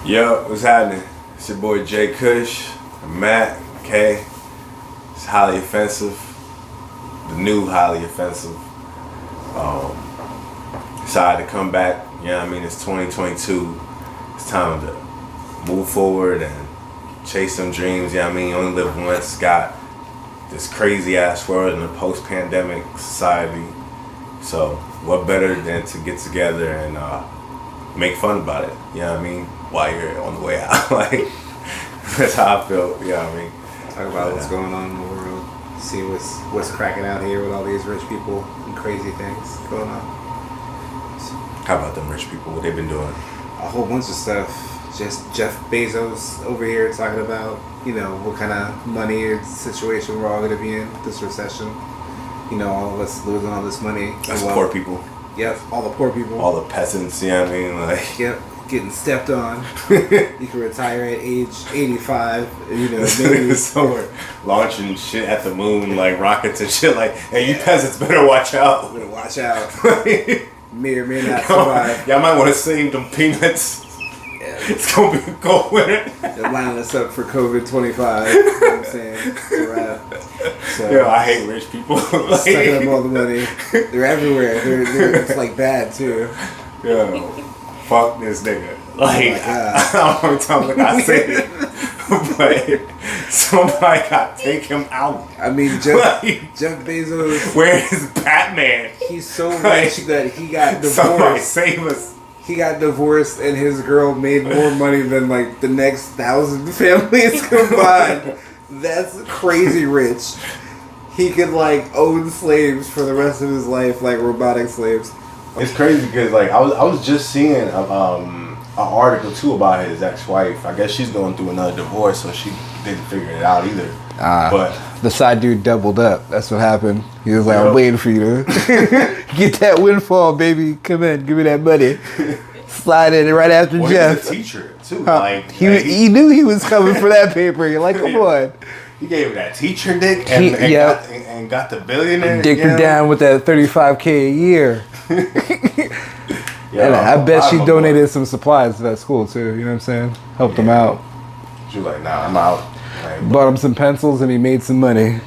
Yo, what's happening? It's your boy Jay Kush, Matt, K. It's highly offensive. The new highly offensive. Decided to come back. You know what I mean? It's 2022. It's time to move forward and chase some dreams. You know what I mean? You only live once. Got this crazy ass world in a post-pandemic society. So what better than to get together and make fun about it? You know what I mean? While you're on the way out. Like, that's how I feel. You know what I mean? Talk about what's going on in the world. See what's cracking out here with all these rich people and crazy things going on. How about them rich people? What they've been doing? A whole bunch of stuff. Just Jeff Bezos over here talking about, what kind of money or situation we're all going to be in this recession. All of us losing all this money. That's poor people. Yep, all the poor people. All the peasants, you know what I mean? Like, yep, getting stepped on. You can retire at age 85, maybe somewhere launching shit at the moon, like rockets and shit. Like, hey, you peasants better watch out. Better watch out. May or may not survive. Y'all might want to save them peanuts. Yeah. It's going to be a cold winter. They're lining us up for COVID 25. You know what I'm saying? It's a wrap. So, yo, I hate rich people. Like, sucking up all the money. They're everywhere. It's like bad too. Yo, fuck this nigga. Like, I don't know what time I said it. But somebody got to take him out. I mean, Jeff Bezos. Where is Batman? He's so rich that he got divorced. Somebody save us. He got divorced and his girl made more money than like the next 1,000 families combined. That's crazy rich. He could like own slaves for the rest of his life, like robotic slaves. It's crazy because like I was just seeing an article too about his ex-wife. I guess she's going through another divorce, so she didn't figure it out either. But the side dude doubled up. That's what happened. He was like, I'm waiting for you to get that windfall, baby. Come in, give me that money. Slide in right after Jeff. He's a teacher too. He knew he was coming for that paper. You're like, come on. He gave her that teacher dick and got the billionaire. Dicked her down with that $35K a year. And I bet she donated some supplies to that school too. You know what I'm saying? Helped them out. She was like, nah, I'm out. Like, bought him some pencils and he made some money.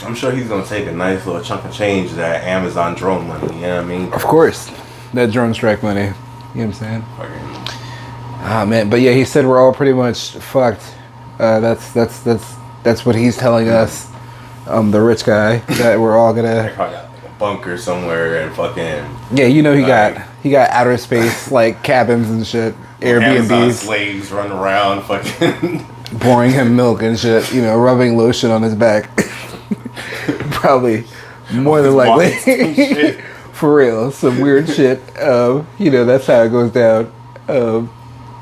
I'm sure he's gonna take a nice little chunk of change of that Amazon drone money. You know what I mean? Of course, that drone strike money. You know what I'm saying? Ah man, but yeah, he said we're all pretty much fucked. That's what he's telling us. The rich guy, that we're all gonna. Probably got like a bunker somewhere and fucking. Yeah, he got outer space like cabins and shit, Airbnbs. Slaves running around, fucking. Pouring him milk and shit, rubbing lotion on his back. Probably more than likely. For real, some weird shit. That's how it goes down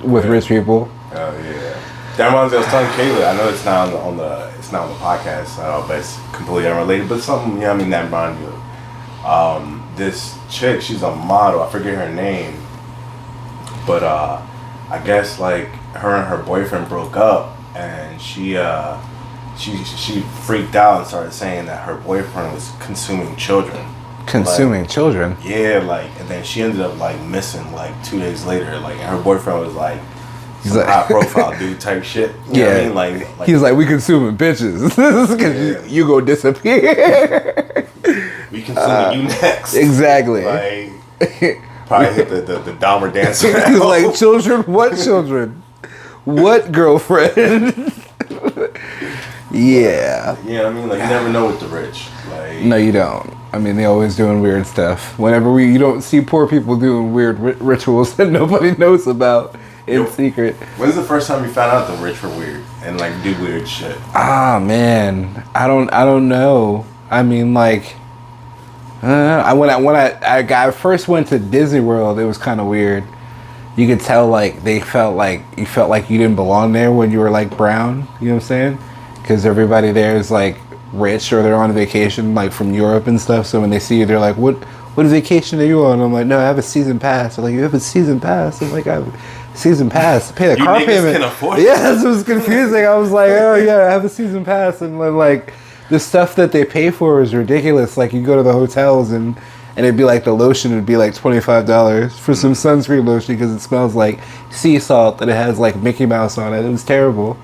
with rich people. Oh yeah, that reminds me. I was telling Kayla. I know it's not on the podcast. I know, but it's completely unrelated. But something, that reminded me of this chick. She's a model. I forget her name, but I guess like her and her boyfriend broke up, and she freaked out and started saying that her boyfriend was consuming children. Consuming children? Yeah, and then she ended up missing 2 days later. And her boyfriend was some high profile dude type shit. You know what I mean? He was like, we consuming bitches. Because you go disappear. We consuming you next. Exactly. Probably hit the Dahmer dancer. He's like, children? What children? What girlfriend? Yeah. You know what I mean? You never know with the rich. No, you don't. I mean, they always doing weird stuff. Whenever you don't see poor people doing weird rituals that nobody knows about in secret. When's the first time you found out the rich were weird and do weird shit? Ah, man, I don't know. I mean, when I first went to Disney World, it was kind of weird. You could tell they felt like you didn't belong there when you were brown. You know what I'm saying? Because everybody there is rich or they're on vacation from Europe and stuff. So when they see you, they're like, what vacation are you on? I'm like, no, I have a season pass. They're like, you have a season pass? I'm like, I have a season pass to pay the car payment. Can afford it. Yeah, that's what's confusing. I was like, oh yeah, I have a season pass. And the stuff that they pay for is ridiculous. You go to the hotels and and it'd be like the lotion would be like $25 for some sunscreen lotion because it smells like sea salt and it has like Mickey Mouse on it. It was terrible.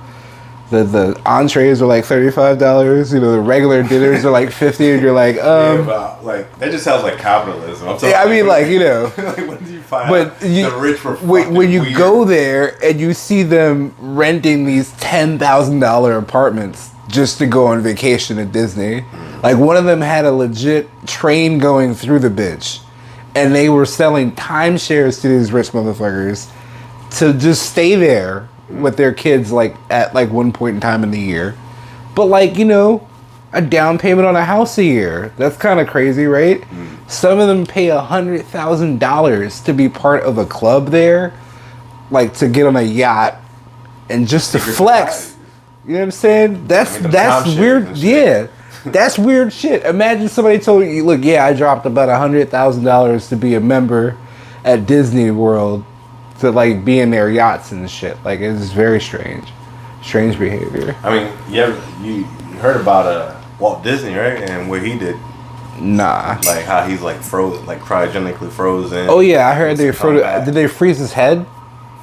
The entrees are like $35. You know, the regular dinners are like $50, and you're like, Yeah, but, like that just sounds like capitalism. Yeah, I mean, like, you know. like, when do you find But the rich were when you weird. go there and you see them renting these $10,000 apartments just to go on vacation at Disney, like one of them had a legit train going through the bitch, and they were selling timeshares to these rich motherfuckers to just stay there with their kids, like at like one point in time in the year. But like, you know, a down payment on a house a year, that's kind of crazy, right? Some of them pay $100,000 to be part of a club there, like to get on a yacht and just to flex. You know what I'm saying? That's weird. Yeah, that's weird shit. Imagine somebody told you, look, yeah, I dropped about $100,000 to be a member at Disney World, to like be in their yachts and shit. Like, it's very strange behavior. I mean, you heard about Walt Disney, right? And what he did. Nah. Like how he's like cryogenically frozen. Oh yeah, I heard they froze. Did they freeze his head?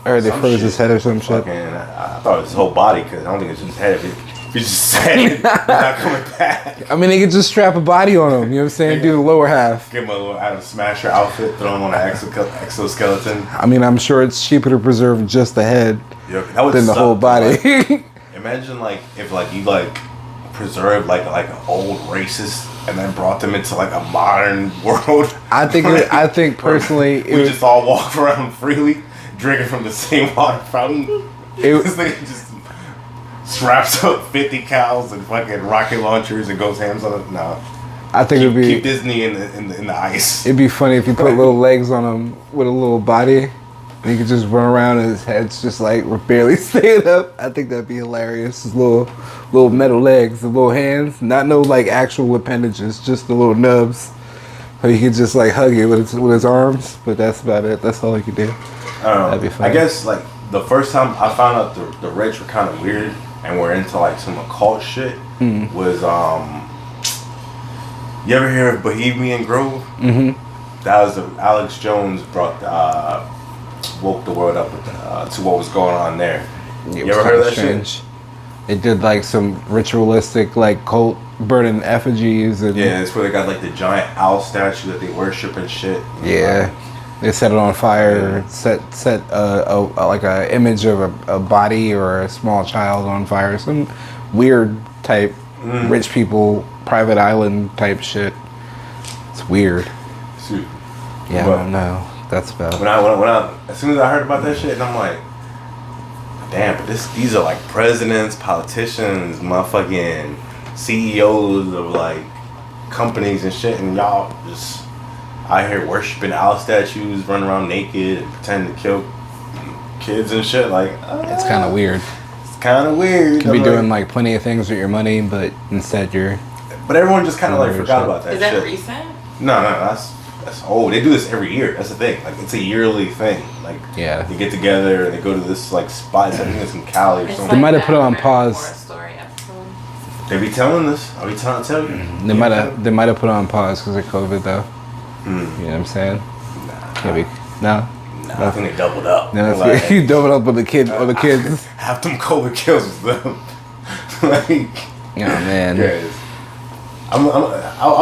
Or they froze his head or some shit? I thought it was his whole body, because I don't think it's just his head. If he just said it, he's not coming back. I mean, they could just strap a body on him. You know what I'm saying? Do the lower half. Give him a little Adam Smasher outfit, throw him on an exoskeleton. I mean, I'm sure it's cheaper to preserve just the head than the whole body. Like, imagine like if like you like preserved like an old racist and then brought them into like a modern world. I think personally, we just all walk around freely, drinking from the same water fountain. This nigga just straps up 50 cows and fucking rocket launchers and goes hams on it. No. I think it'd be keep Disney in the ice. It'd be funny if you put little legs on him with a little body, and he could just run around and his head's just like we're barely staying up. I think that'd be hilarious. His little metal legs, the little hands, not no like actual appendages, just the little nubs. But he could just like hug it with his arms. But that's about it. That's all he could do. I don't know. That'd be funny. I guess like the first time I found out the rich were kind of weird and were into like some occult shit was you ever hear of Bohemian Grove? Mm-hmm. That was Alex Jones woke the world up with, to what was going on there. You ever heard of that shit? It did like some ritualistic like cult burning effigies and yeah, it's where they got like the giant owl statue that they worship and shit. Yeah. They set it on fire, set like a image of a body or a small child on fire, some weird type rich people private island type shit. It's weird. Shoot. Yeah, but I don't know. That's about. When I as soon as I heard about that shit, and I'm like, damn, but these are like presidents, politicians, motherfucking CEOs of like companies and shit, and y'all just out here worshiping owl statues, running around naked and pretending to kill kids and shit. Like, it's kind of weird. It's kind of weird. You could be doing like plenty of things with your money, but instead you're. But everyone just kind of like forgot about that shit. Is that recent? No, that's old. They do this every year. That's the thing. Like, it's a yearly thing. Like, yeah, they get together and they go to this like spot. I think it's in Cali or something. They might have put it on pause. They be telling us. I'll be trying to tell you. They might have put it on pause because of COVID though. You know what I'm saying? Nah, I think they doubled up. No, like, you doubled up with the kids. Half them COVID kills was them. Like, oh man. Yeah, I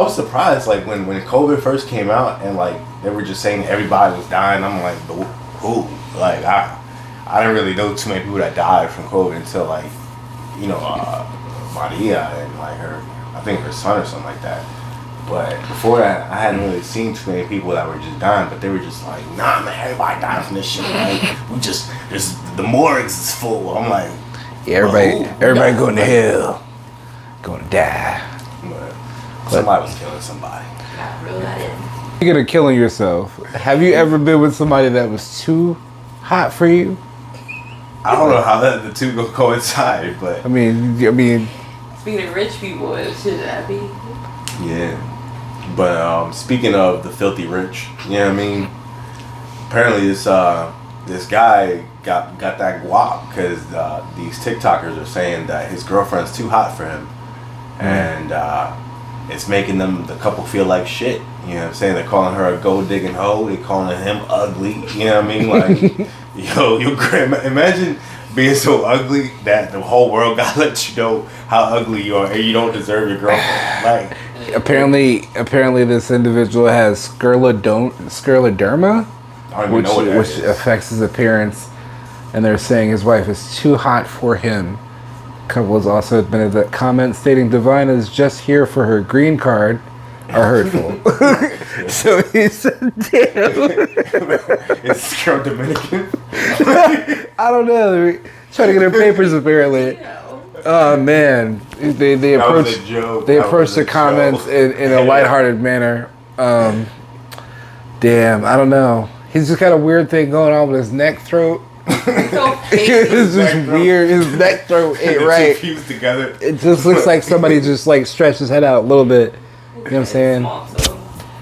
was surprised like when COVID first came out and like they were just saying everybody was dying. I'm like, who? Like I didn't really know too many people that died from COVID until like, you know, Maria and like I think her son or something like that. But before that, I hadn't really seen too many people that were just dying. But they were just like, nah, man, everybody dying from this shit. Like, the morgues is full. I'm like, yeah, everybody going to hell, going to die. But somebody was killing somebody. Not really. Speaking of killing yourself, have you ever been with somebody that was too hot for you? I don't know how the two go coincide, but I mean. Speaking of rich people, should that be? Yeah. But speaking of the filthy rich, you know what I mean? Apparently this guy got that guap because these TikTokers are saying that his girlfriend's too hot for him, and it's making the couple feel like shit. You know what I'm saying? They're calling her a gold digging hoe. They're calling him ugly. You know what I mean? Like, yo, your grandma. Imagine being so ugly that the whole world gotta let you know how ugly you are and you don't deserve your girlfriend. Like, apparently, this individual has scleroderma, I don't even know what that which is. affects his appearance, and they're saying his wife is too hot for him. Couple has also admitted that comments stating Divine is just here for her green card are hurtful. So he said, "Damn." It's this girl Dominican. I don't know. Trying to get her papers apparently. Oh man, they approached the comments in a lighthearted manner. Damn, I don't know. He's just got a weird thing going on with his neck throat. It's just weird. His neck throat ain't right. Fused together. It just looks like somebody just like stretched his head out a little bit. You know what I'm saying?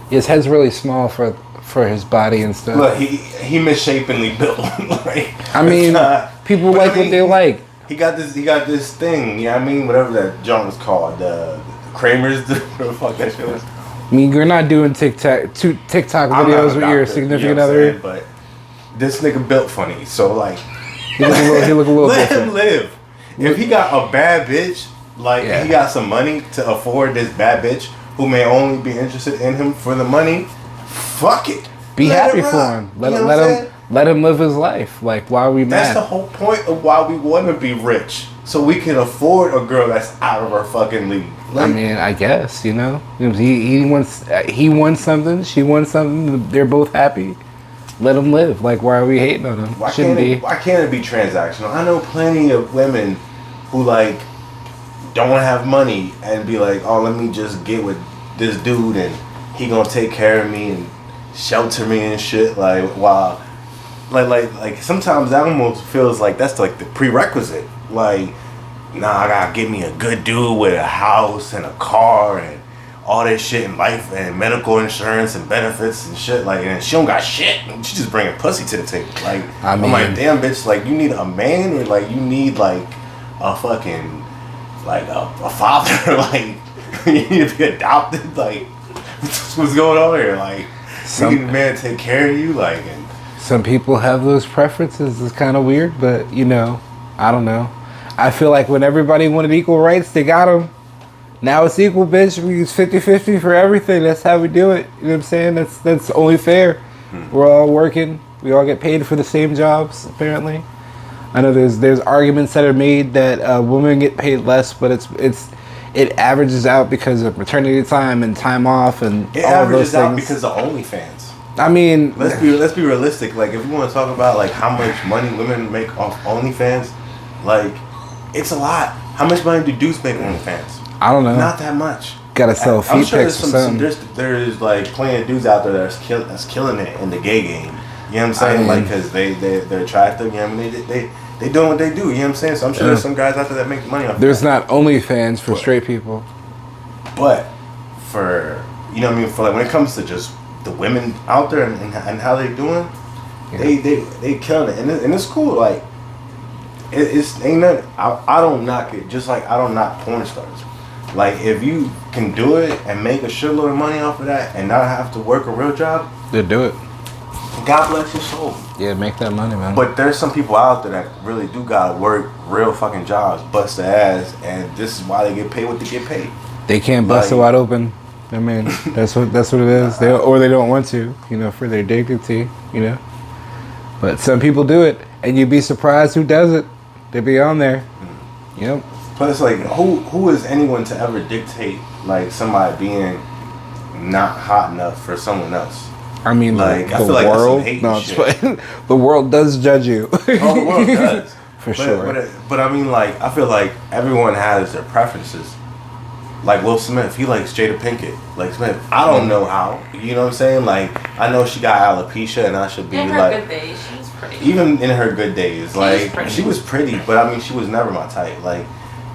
His head's really small for his body and stuff. Look, he misshapenly built. Like, I mean, people like what they like. He got this thing. You know what I mean? Whatever that joint was called, the Kramer's. Whatever the fuck that shit was. I mean, you're not doing TikTok videos with your significant other. But this nigga built funny, so like, he look a little let different. him live. If he got a bad bitch, like he got some money to afford this bad bitch who may only be interested in him for the money, fuck it. Be Let happy it for rock. him. You know what I'm saying? Let him live his life. Like, why are we That's mad? the whole point of why we want to be rich, so we can afford a girl that's out of our fucking league. I mean, I guess he wants something. She wants something. They're both happy. Let them live. Like, why are we hating on them? Why can't it be transactional? I know plenty of women who like don't have money and be like, oh, let me just get with this dude and he gonna take care of me and shelter me and shit. Like, while like sometimes that almost feels like that's like the prerequisite. Like, nah, I gotta get me a good dude with a house and a car and all this shit in life and medical insurance and benefits and shit. Like, and she don't got shit. She just bringing pussy to the table. Like, I'm like, damn, bitch. Like, you need a man or like you need like a fucking like a father. Like, you need to be adopted. Like, what's going on here? Like, you need a man to take care of you. Like, and some people have those preferences. It's kind of weird, but you know, I don't know. I feel like when everybody wanted equal rights, they got them. Now it's equal, bitch. We use 50-50 for everything. That's how we do it. You know what I'm saying? That's only fair. We're all working. We all get paid for the same jobs, apparently. I know there's arguments that are made that women get paid less, but it averages out because of maternity time and time off and it all of those averages out things. because of OnlyFans. I mean, let's be realistic. Like, if you want to talk about like how much money women make off OnlyFans, like, it's a lot. How much money do dudes make on OnlyFans? I don't know. Not that much. Gotta sell feet I'm sure pics or something. There's like plenty of dudes out there that's killing it in the gay game. You know what I'm saying? I mean, like, because they're attractive. You know what I mean? They doing what they do. You know what I'm saying? So I'm sure there's some guys out there that make money off. There's not OnlyFans for straight people. But for, you know what I mean, for like when it comes to just the women out there and how they doing, they killing it, and it's cool. Like, it's ain't nothing. I don't knock it. Just like I don't knock porn stars. Like, if you can do it and make a shitload of money off of that and not have to work a real job, They do it. God bless your soul. Yeah, make that money, man. But there's some people out there that really do gotta work real fucking jobs, bust their ass, and this is why they get paid what they get paid. They can't bust it wide open. I mean, that's what it is. They don't want to, you know, for their dignity, you know. But some people do it, and you'd be surprised who does it. They be on there. Yep. Plus, like, who is anyone to ever dictate like somebody being not hot enough for someone else? I mean, like, the I feel like world. that's some hate shit. The world does judge you. Oh, the world does. Sure. But I mean, like, I feel like everyone has their preferences. Like Will Smith, he likes Jada Pinkett. Like Smith, I don't know how. You know what I'm saying? Like, I know she got alopecia, and I should be in her like. good days, she was pretty. Even in her good days, like, she was pretty, but I mean, she was never my type. Like,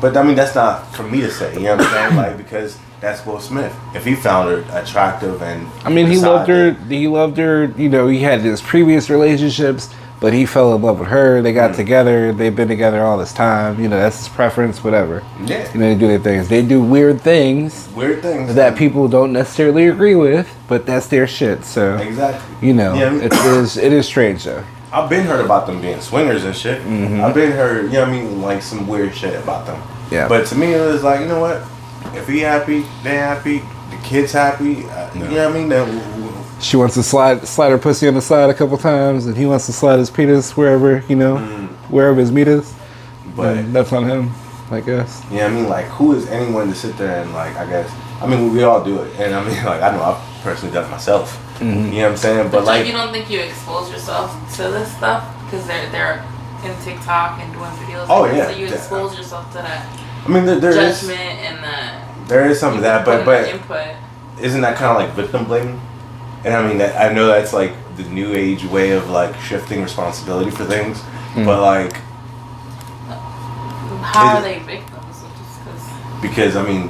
but I mean, that's not for me to say. You know what I'm saying? Like, because that's Will Smith. If he found her attractive and I mean, he loved her. He loved her. You know, he had his previous relationships. But he fell in love with her. They got together. They've been together all this time. You know, that's his preference, whatever. Yeah. You know, they do their things. They do weird things. Weird things. That people don't necessarily agree with, but that's their shit. So, exactly. you know, Yeah. it is strange, though. I've been heard about them being swingers and shit. I've been heard, you know what I mean, like some weird shit about them. Yeah. But to me, it was like, you know what? If he happy, they happy, the kid's happy. You know what I mean? Then She wants to slide her pussy on the side a couple times, and he wants to slide his penis wherever, you know, wherever his meat is. But that's on him, I guess. you know what I mean? Like, who is anyone to sit there and, like, I guess, I mean, we all do it. And I mean, like, I know I've personally done it myself. You know what I'm saying? But like, you don't think you expose yourself to this stuff? Because they're in TikTok and doing videos. Oh, like yeah. So you expose yourself to that I mean, there is judgment and that. there is some of that, but input. isn't that kind of like victim blaming? And I mean, that I know that's like the new age way of like shifting responsibility for things, but like, how are they victims? Just because I mean,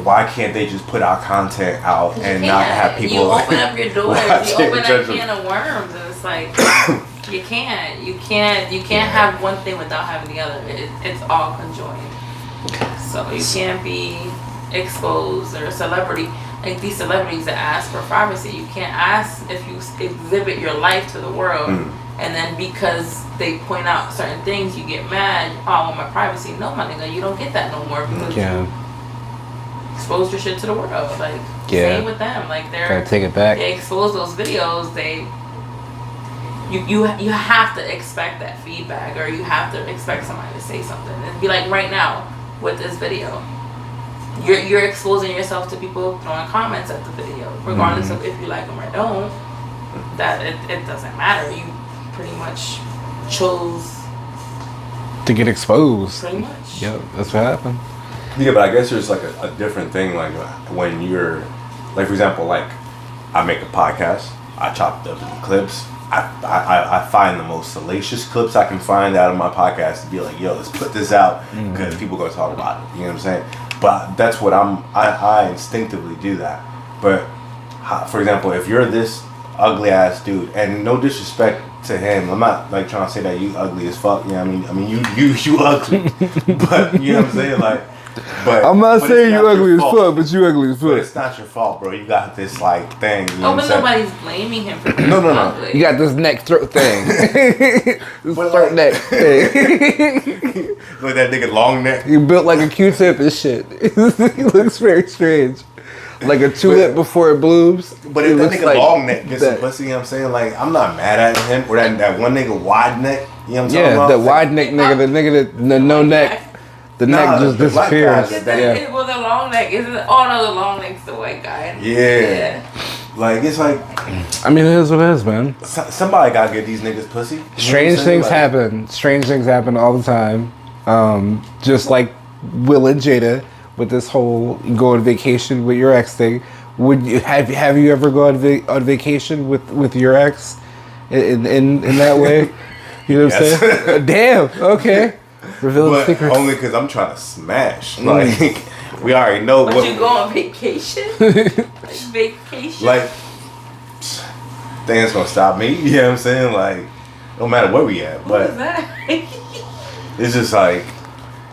why can't they just put our content out and not have people? You open up your doors. watch You it open and that judge them. can of worms, and it's like you can't have one thing without having the other. It's all conjoined. So you can't be exposed or a celebrity. Like these celebrities that ask for privacy, you can't ask if you exhibit your life to the world, and then because they point out certain things, you get mad. Oh, I want my privacy. No, my nigga, you don't get that no more because you expose your shit to the world. Like same with them. Like Gotta take it back. they expose those videos. You have to expect that feedback, or you have to expect somebody to say something. And be like right now with this video. You're exposing yourself to people throwing comments at the video, regardless of if you like them or don't. That it doesn't matter. You pretty much chose To get exposed. pretty much. Yep, that's what happened. Yeah, but I guess there's like a different thing, like when you're, like for example, like I make a podcast, I chop up the clips, I find the most salacious clips I can find out of my podcast to be like, yo, let's put this out because people are gonna talk about it. You know what I'm saying? But that's what I instinctively do that. But for example, if you're this ugly ass dude, and no disrespect to him, I'm not like trying to say that you ugly as fuck. You know what I mean? You ugly, but you know what I'm saying? Like, but I'm not saying you ugly as fault. fuck, but you ugly as But fuck. it's not your fault, bro. You got this like thing. You know Oh, what but I'm saying? nobody's blaming him for being No. ugly. You got this neck throat thing. This But throat like- neck thing. Like that nigga long neck. You built like a Q-tip and shit. He looks very strange. Like a tulip before it blooms. But It if that looks nigga like long neck gets some that. pussy, you know what I'm saying? Like, I'm not mad at him. Or that one nigga wide neck, you know what I'm talking Yeah, about? the wide neck nigga, the nigga that the no neck. The Nah, neck just the black disappears. guy, Is Yeah. it, well, the long neck isn't. Oh no, the long neck's the white guy. Yeah. Like, it's like, I mean, it is what it is, man. somebody gotta get these niggas pussy. You know what I'm Strange saying? things Like, happen. Strange things happen all the time. Just like Will and Jada with this whole go on vacation with your ex thing. Would you have you ever gone on vacation with your ex in that way? You know what I'm Yes. saying? Damn. Okay. Reveal the But secret. only because I'm trying to smash. Like, we already know But what. you go on vacation? Like vacation? Like, things gonna stop me. You know what I'm saying? Like, no matter where we at. what is But that? it's just like,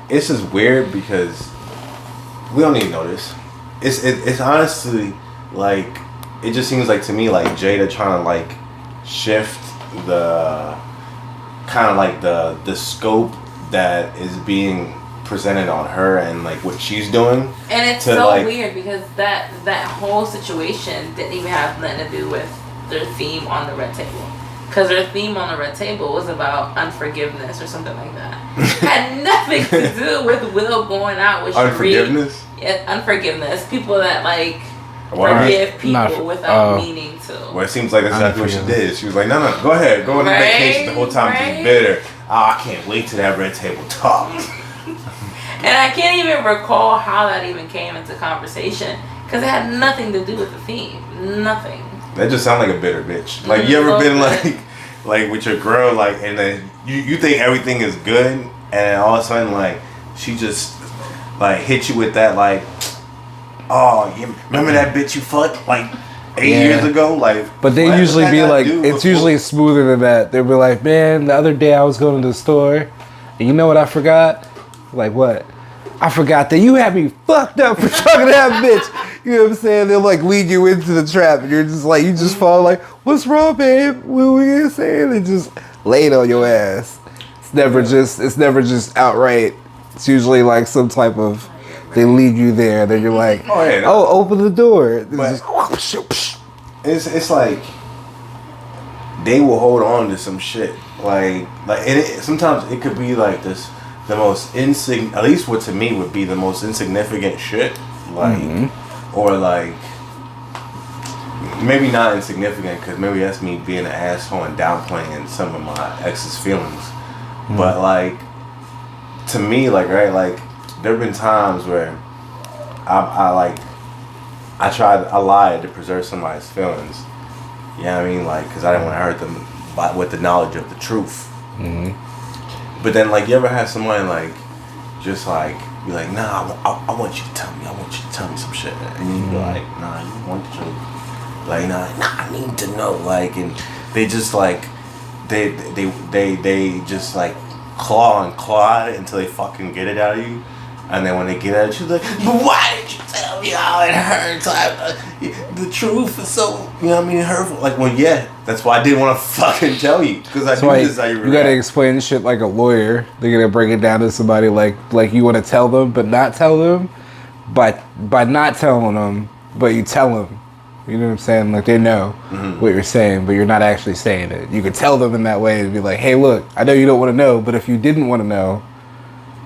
it's just weird because we don't even know this. It's honestly like, it just seems like to me like Jada trying to like shift the kind of like the scope that is being presented on her and like what she's doing. And it's to, so like- weird because that whole situation didn't even have nothing to do with their theme on the red table. Because their theme on the red table was about unforgiveness or something like that. Had nothing to do with Will going out with Sheree. Unforgiveness. Yeah, unforgiveness. People that like Why? forgive people Not- without meaning to. Well, it seems like that's exactly what she Unforgiveness. did. She was like, no, go ahead, go on Right, vacation the whole time, right. be bitter. Oh, I can't wait till that red table talk. And I can't even recall how that even came into conversation because it had nothing to do with the theme. Nothing. That just sounds like a bitter bitch. Like, you ever been like with your girl, like, and then you think everything is good, and then all of a sudden, like, she just like hit you with that, like, oh, you remember that bitch you fucked, like, 8 years ago, like. But they what usually the be heck I like, do it's before- usually smoother than that. They'll be like, man, the other day I was going to the store, and you know what I forgot? Like, what? I forgot that you had me fucked up for talking to that bitch. You know what I'm saying? They'll like lead you into the trap, and you're just like, you just fall like, what's wrong, babe? What were you gonna say? And they just lay it on your ass. It's never just outright. It's usually like some type of, they lead you there, then you're like, oh, open the door. It's just, it's like they will hold on to some shit. Like and sometimes it could be like this, the most at least what to me would be the most insignificant shit. Like, or like, maybe not insignificant because maybe that's me being an asshole and downplaying some of my ex's feelings. But like, to me, like, right, like, there have been times where I lied to preserve somebody's feelings. You know what I mean? Like, because I didn't want to hurt them with the knowledge of the truth. But then, like, you ever have somebody, like, just, like, be like, nah, I want you to tell me. I want you to tell me some shit. And you be like, nah, you want the truth. Like, nah, I need to know. Like, and they just, like, they just, like, claw at it until they fucking get it out of you. And then when they get at it, she's like, but why did you tell me how it hurts? The truth is so, you know what I mean, hurtful. Like, well, yeah, that's why I didn't want to fucking tell you. Because I knew this is how you react. You gotta explain shit like a lawyer. They're gonna break it down to somebody like you want to tell them, but not tell them. By not telling them, but you tell them. You know what I'm saying? Like, they know what you're saying, but you're not actually saying it. You could tell them in that way and be like, hey, look, I know you don't want to know, but if you didn't want to know,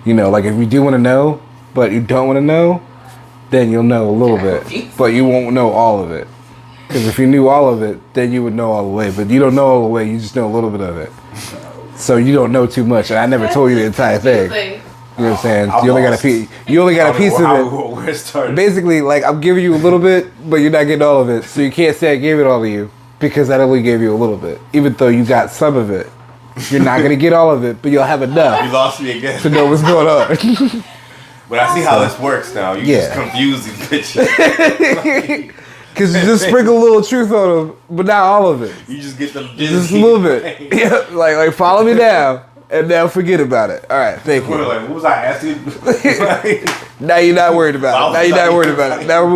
you know, like, if you do want to know, but you don't want to know, then you'll know a little bit, but you won't know all of it. Because if you knew all of it, then you would know all the way. But you don't know all the way, you just know a little bit of it. So you don't know too much. And I never told you the entire thing. You know what I'm saying? You only got a piece. You only got a piece of it. Basically, like, I'm giving you a little bit, but you're not getting all of it. So you can't say I gave it all to you because I only gave you a little bit, even though you got some of it. You're not gonna get all of it, but you'll have enough. You lost me again. To know what's going on. But I see how this works now. You just confuse these bitches. Because you just sprinkle a little truth on them, but not all of it. You just get them just a little bit. Yeah, like follow me now, and now forget about it. All right, thank you. Like, what was I asking? Now you're not worried about it. Now you're not worried about it. Now we're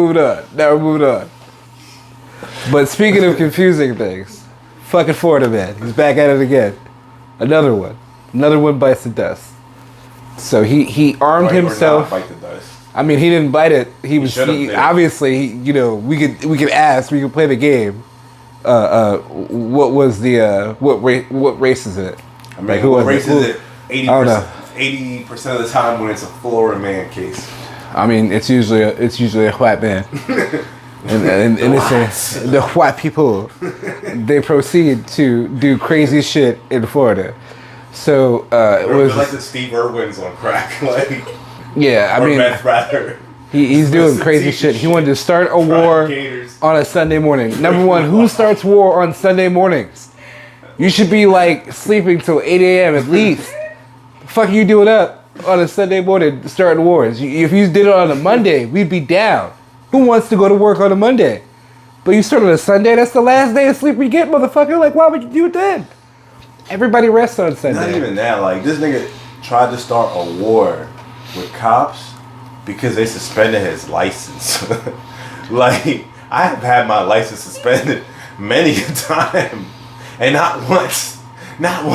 moving on. But speaking of confusing things, fucking Florida man, he's back at it again. Another one bites the dust. So he armed himself. Bite the dust. I mean, he didn't bite it. Obviously, you know, we could ask, we could play the game. What was the what race is it? I mean, like, what race is it? 80% of the time when it's a Florida man case. I mean, it's usually a white man. and it's the white people. They proceed to do crazy shit in Florida. So it was like the Steve Irwins on crack, like. Yeah, I mean, rather. He's doing crazy shit. He wanted to start a war on a Sunday morning. Number one, who starts war on Sunday mornings? You should be like sleeping till 8 a.m. at least. The fuck are you doing up on a Sunday morning starting wars? If you did it on a Monday, we'd be down. Who wants to go to work on a Monday? But you start on a Sunday, that's the last day of sleep we get, motherfucker. Like, why would you do it then? Everybody rests on Sunday. Not even that. Like, this nigga tried to start a war with cops because they suspended his license. Like, I have had my license suspended many a time, and not once. I'm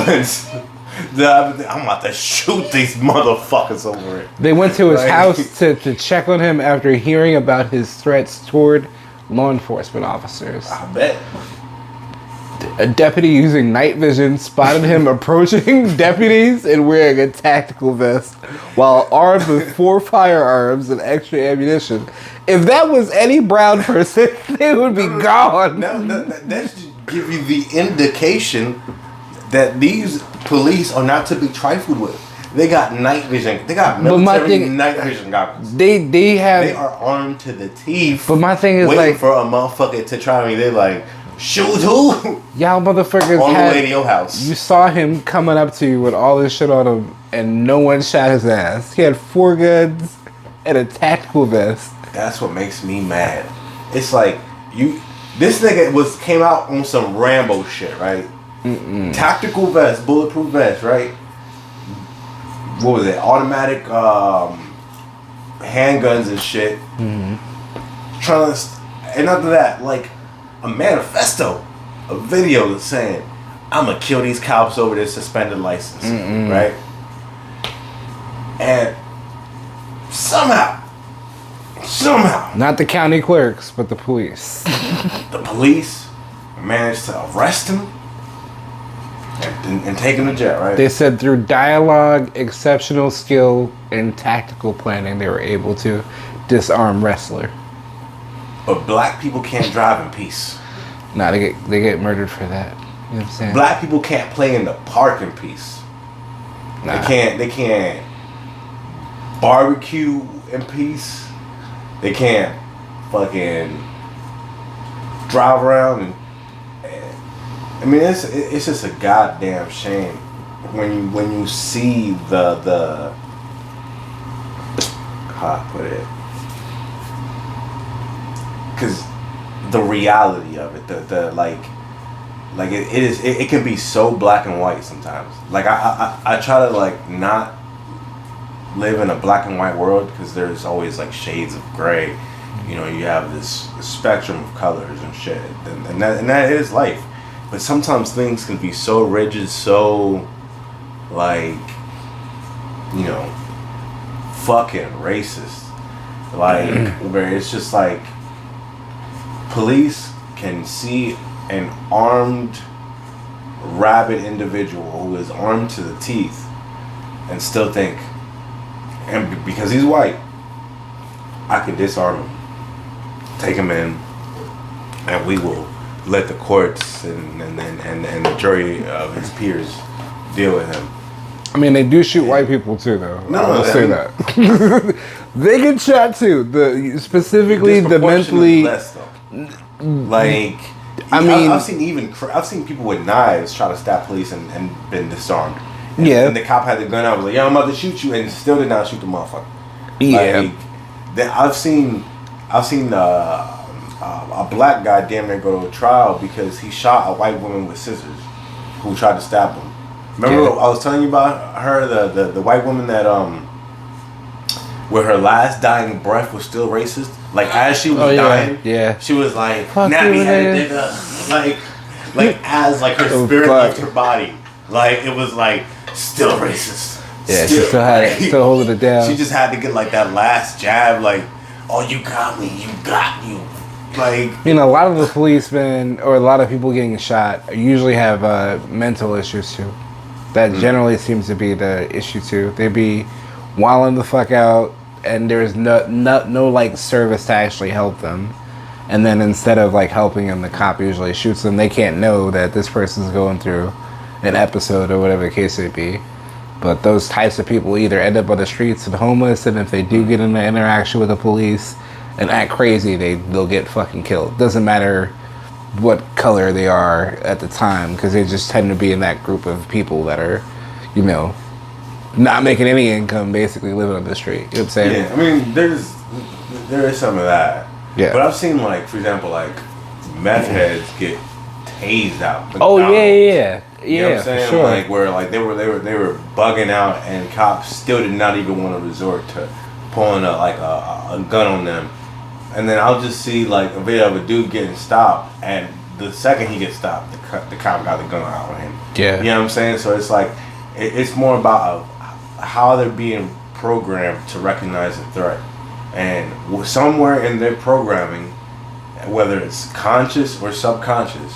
about to shoot these motherfuckers over it. They went to his house to check on him after hearing about his threats toward law enforcement officers. I bet. A deputy using night vision spotted him approaching deputies and wearing a tactical vest while armed with 4 firearms and extra ammunition. If that was any brown person, they would be gone. That should give you the indication that these police are not to be trifled with. They got night vision. They got military night vision goggles. They are armed to the teeth. But my thing is, waiting like, for a motherfucker to try me. They're like, shoot who? Y'all motherfuckers on the way to your house. You saw him coming up to you with all this shit on him, and no one shot his ass. He had 4 guns and a tactical vest. That's what makes me mad. It's like This nigga came out on some Rambo shit, right? Tactical vest, bulletproof vest, right? What was it? Automatic handguns and shit. Trying to, and after that, like a manifesto, a video that's saying, "I'm gonna kill these cops over this suspended license," right? And somehow, not the county clerks, but the police. the police managed to arrest him and take him to jail, right? They said through dialogue, exceptional skill, and tactical planning, they were able to disarm wrestler. But black people can't drive in peace. Nah, they get murdered for that. You know what I'm saying? Black people can't play in the park in peace. Nah. They can't barbecue in peace. They can't fucking drive around and I mean it's just a goddamn shame when you see the how I put it, because the reality of it, the like it can be so black and white sometimes. Like I try to like not live in a black and white world because there's always like shades of gray. You know, you have this spectrum of colors and shit, and that is life. But sometimes things can be so rigid, so like, you know, fucking racist. Like where it's just like police can see an armed, rabid individual who is armed to the teeth and still think, and because he's white, I can disarm him, take him in, and we will let the courts and the jury of his peers deal with him. I mean, they do shoot white people too, though. No, I'll say that. They get shot too. Specifically the mentally. Less, though. Like, I mean, I've seen people with knives try to stab police and been disarmed. And the cop had the gun out, was like, "Yo, I'm about to shoot you," and still did not shoot the motherfucker. Yeah. Like, I've seen a black guy damn near go to a trial because he shot a white woman with scissors who tried to stab him. Remember I was telling you about her, the white woman that where her last dying breath was still racist. Like as she was dying, she was like, "Nappy headed nigga," like as like her spirit left her body, like it was like still racist. Yeah, she still holding it down. She just had to get like that last jab, like, "Oh, you got me, you got you." Like, you know, a lot of the policemen or a lot of people getting shot usually have mental issues too. That generally seems to be the issue too. They be wilding the fuck out, and there's no like service to actually help them. And then instead of like helping them, the cop usually shoots them. They can't know that this person's going through an episode or whatever the case may be. But those types of people either end up on the streets and homeless, and if they do get in an interaction with the police and act crazy, they'll get fucking killed. Doesn't matter what color they are at the time, because they just tend to be in that group of people that are, you know, not making any income, basically living on the street. You know what I'm saying? Yeah, I mean, there is some of that. Yeah. But I've seen, like, for example, like, meth heads get tased out. Oh, yeah. You know what I'm saying? Sure. Like, where, like, they were bugging out, and cops still did not even want to resort to pulling a gun on them. And then I'll just see like a video of a dude getting stopped, and the second he gets stopped, the cop got the gun out on him. Yeah. You know what I'm saying? So it's like, it's more about how they're being programmed to recognize a threat. And somewhere in their programming, whether it's conscious or subconscious,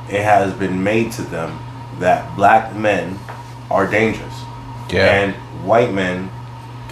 it has been made to them that black men are dangerous. Yeah. And white men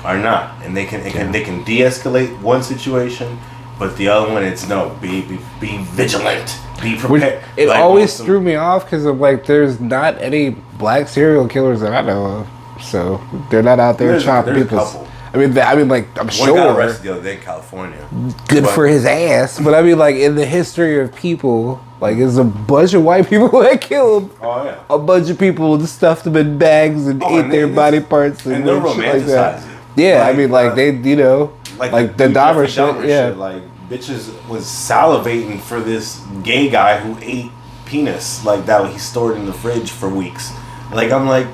are not. And they can de-escalate one situation, but the other one, it's no. Be vigilant. Be prepared. It like, always threw me off because of like there's not any black serial killers that I know of, so they're not out there chopping people. I mean, like I'm sure. One got arrested the other day in California. Good for his ass, but I mean, like in the history of people, like there's a bunch of white people that killed. Oh yeah. A bunch of people and stuffed them in bags and ate their body parts and they're romanticizing. Like yeah, like, I mean, like they, you know, like the Dahmer shit. Yeah. Like bitches was salivating for this gay guy who ate penis like that he stored in the fridge for weeks. Like I'm like,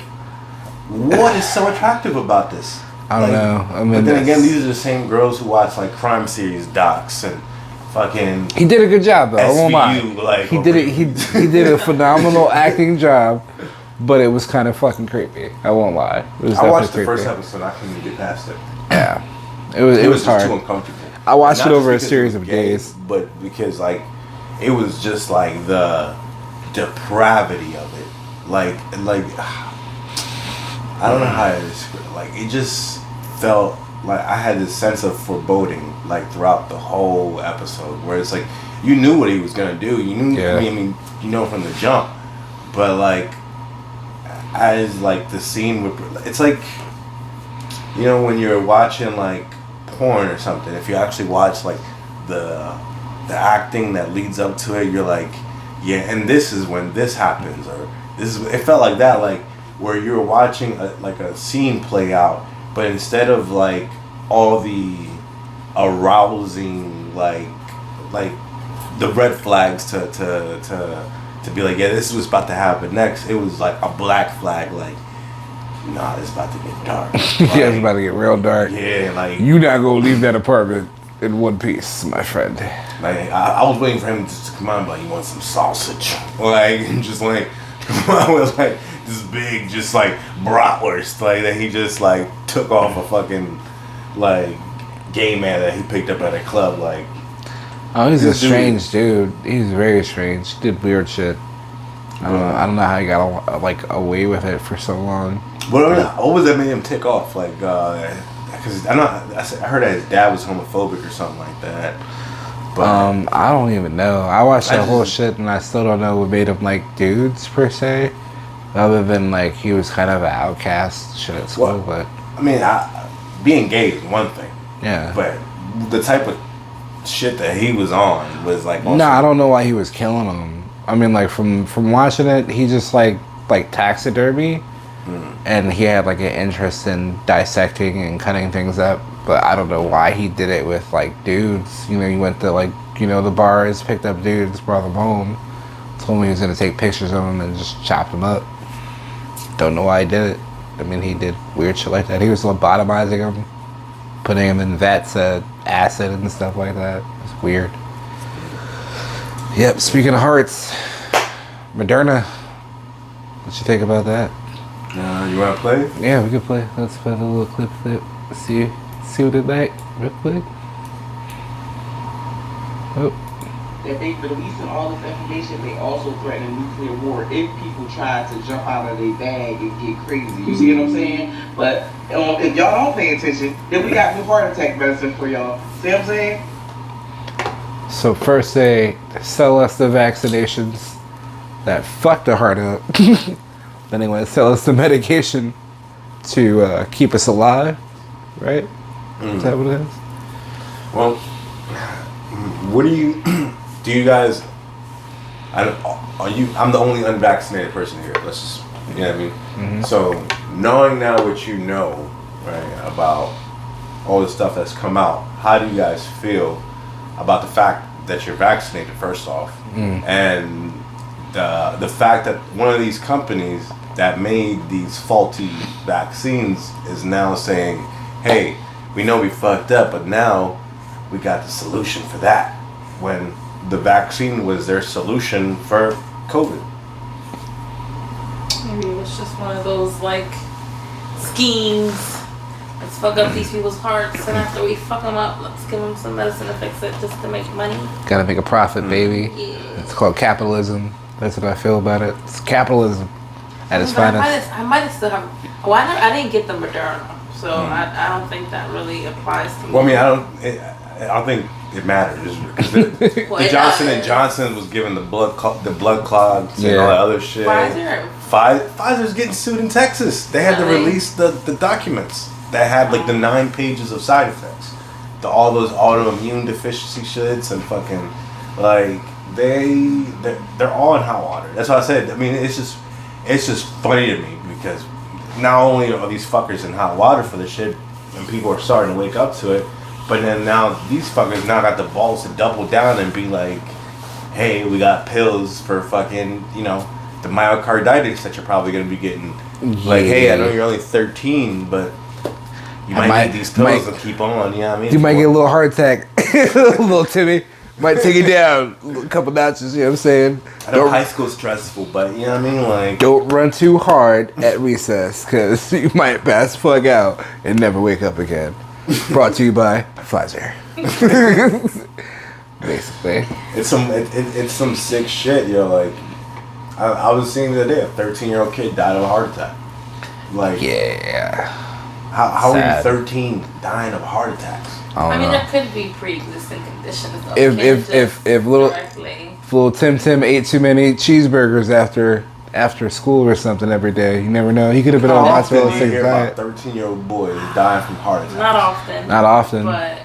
what is so attractive about this? I don't know. I mean, but then again, these are the same girls who watch like crime series docs and fucking. He did a good job though. I won't lie. Like, he did it. He did a phenomenal acting job, but it was kind of fucking creepy. I won't lie. It was I watched the creepy. first episode. I couldn't get past it. Yeah, it was just hard. too uncomfortable. I watched Not it over a just because series it of was gay, days. but because like it was just like the depravity of it. Like I don't know how to describe it. Like it just felt like I had this sense of foreboding like throughout the whole episode, where it's like you knew what he was gonna do. You knew. Yeah. I mean, you know from the jump, but like as like the scene would, it's like, you know, when you're watching like porn or something, if you actually watch like the acting that leads up to it, you're like, yeah, and this is when this happens, or this is, it felt like that, like where you're watching a scene play out, but instead of like all the arousing like the red flags to be like, yeah, this is what's about to happen next, it was like a black flag, like, nah, it's about to get dark. Like, Yeah, it's about to get real dark. yeah, like You not gonna leave that apartment in one piece, my friend. like I was waiting for him just to come on, like, you want some sausage, like, and just like come on with like this big just like bratwurst, like that he just like took off a fucking like gay man that he picked up at a club, like. Oh, he's a This dude- strange dude. He's very strange. He did weird shit. I don't know how he got like away with it for so long. What was that made him tick off? Like, because I heard that his dad was homophobic or something like that. But I don't even know. I watched I that whole just- shit and I still don't know what made him like dudes per se, other than like he was kind of an outcast shit at school. Well, but I mean, being gay is one thing, yeah, but the type of shit that he was on was like. no, I don't know why he was killing them. I mean, like from watching it, he just like taxidermy, and he had like an interest in dissecting and cutting things up. But I don't know why he did it with like dudes. You know, he went to like, you know, the bars, picked up dudes, brought them home, told me he was gonna take pictures of them and just chopped them up. Don't know why he did it. I mean, he did weird shit like that. He was lobotomizing them, putting them in vats of acid and stuff like that. It's weird. Yep, speaking of hearts, Moderna. What you think about that? You want to play? Yeah, we could play. Let's play the little clip. See what it like real quick. Oh. That they releasing all this information, they also threaten a nuclear war if people try to jump out of their bag and get crazy. You see what I'm saying? But if y'all don't pay attention, then we got new heart attack medicine for y'all. See what I'm saying? So first they sell us the vaccinations that fuck the heart up. Then they want to sell us the medication to keep us alive, right? Is that what it is? Well, what do you guys? I'm the only unvaccinated person here. Let's just, you know what I mean. Mm-hmm. So knowing now what you know, right, about all the stuff that's come out, how do you guys feel about the fact that you're vaccinated? First off, and the fact that one of these companies that made these faulty vaccines is now saying, "Hey, we know we fucked up, but now we got the solution for that," when the vaccine was their solution for COVID. Maybe it was just one of those like schemes. Let's fuck up these people's hearts, and after we fuck them up, let's give them some medicine to fix it, just to make money. Gotta make a profit, baby. Yeah. It's called capitalism. That's what I feel about it. It's capitalism at its finest. I might have still have. Well, I didn't get the Moderna, so I don't think that really applies to me. Well, I mean, I don't think it matters because the Well, it Johnson does. and Johnson was given the blood clots and all that Yeah. other shit. Pfizer. Pfizer's getting sued in Texas. They had to Really? release the documents that had like the 9 pages of side effects, all those autoimmune deficiency shits, and fucking like they're all in hot water. That's what I said. I mean, it's just funny to me because not only are these fuckers in hot water for this shit, and people are starting to wake up to it, But then now these fuckers now got the balls to double down and be like, hey, we got pills for fucking, you know, the myocarditis that you're probably gonna be getting. Like, hey, I know you're only 13, but you might need these pills to keep on. You know what I mean? You might get a little heart attack, little Timmy. Might take you down a couple notches. You know what I'm saying? I know high school's stressful, but you know what I mean. Like, don't run too hard at recess because you might pass the fuck out and never wake up again. Brought to you by Pfizer. Basically, it's some sick shit, yo. Like, I was seeing the other day, a 13-year-old kid died of a heart attack. Like, yeah. How are you 13 dying of heart attacks? I mean, there could be pre-existing conditions. Though. If little Tim ate too many cheeseburgers after school or something every day, you never know. He could have been on a hospital sick diet. 13-year-old boys dying from heart attacks. Not often. But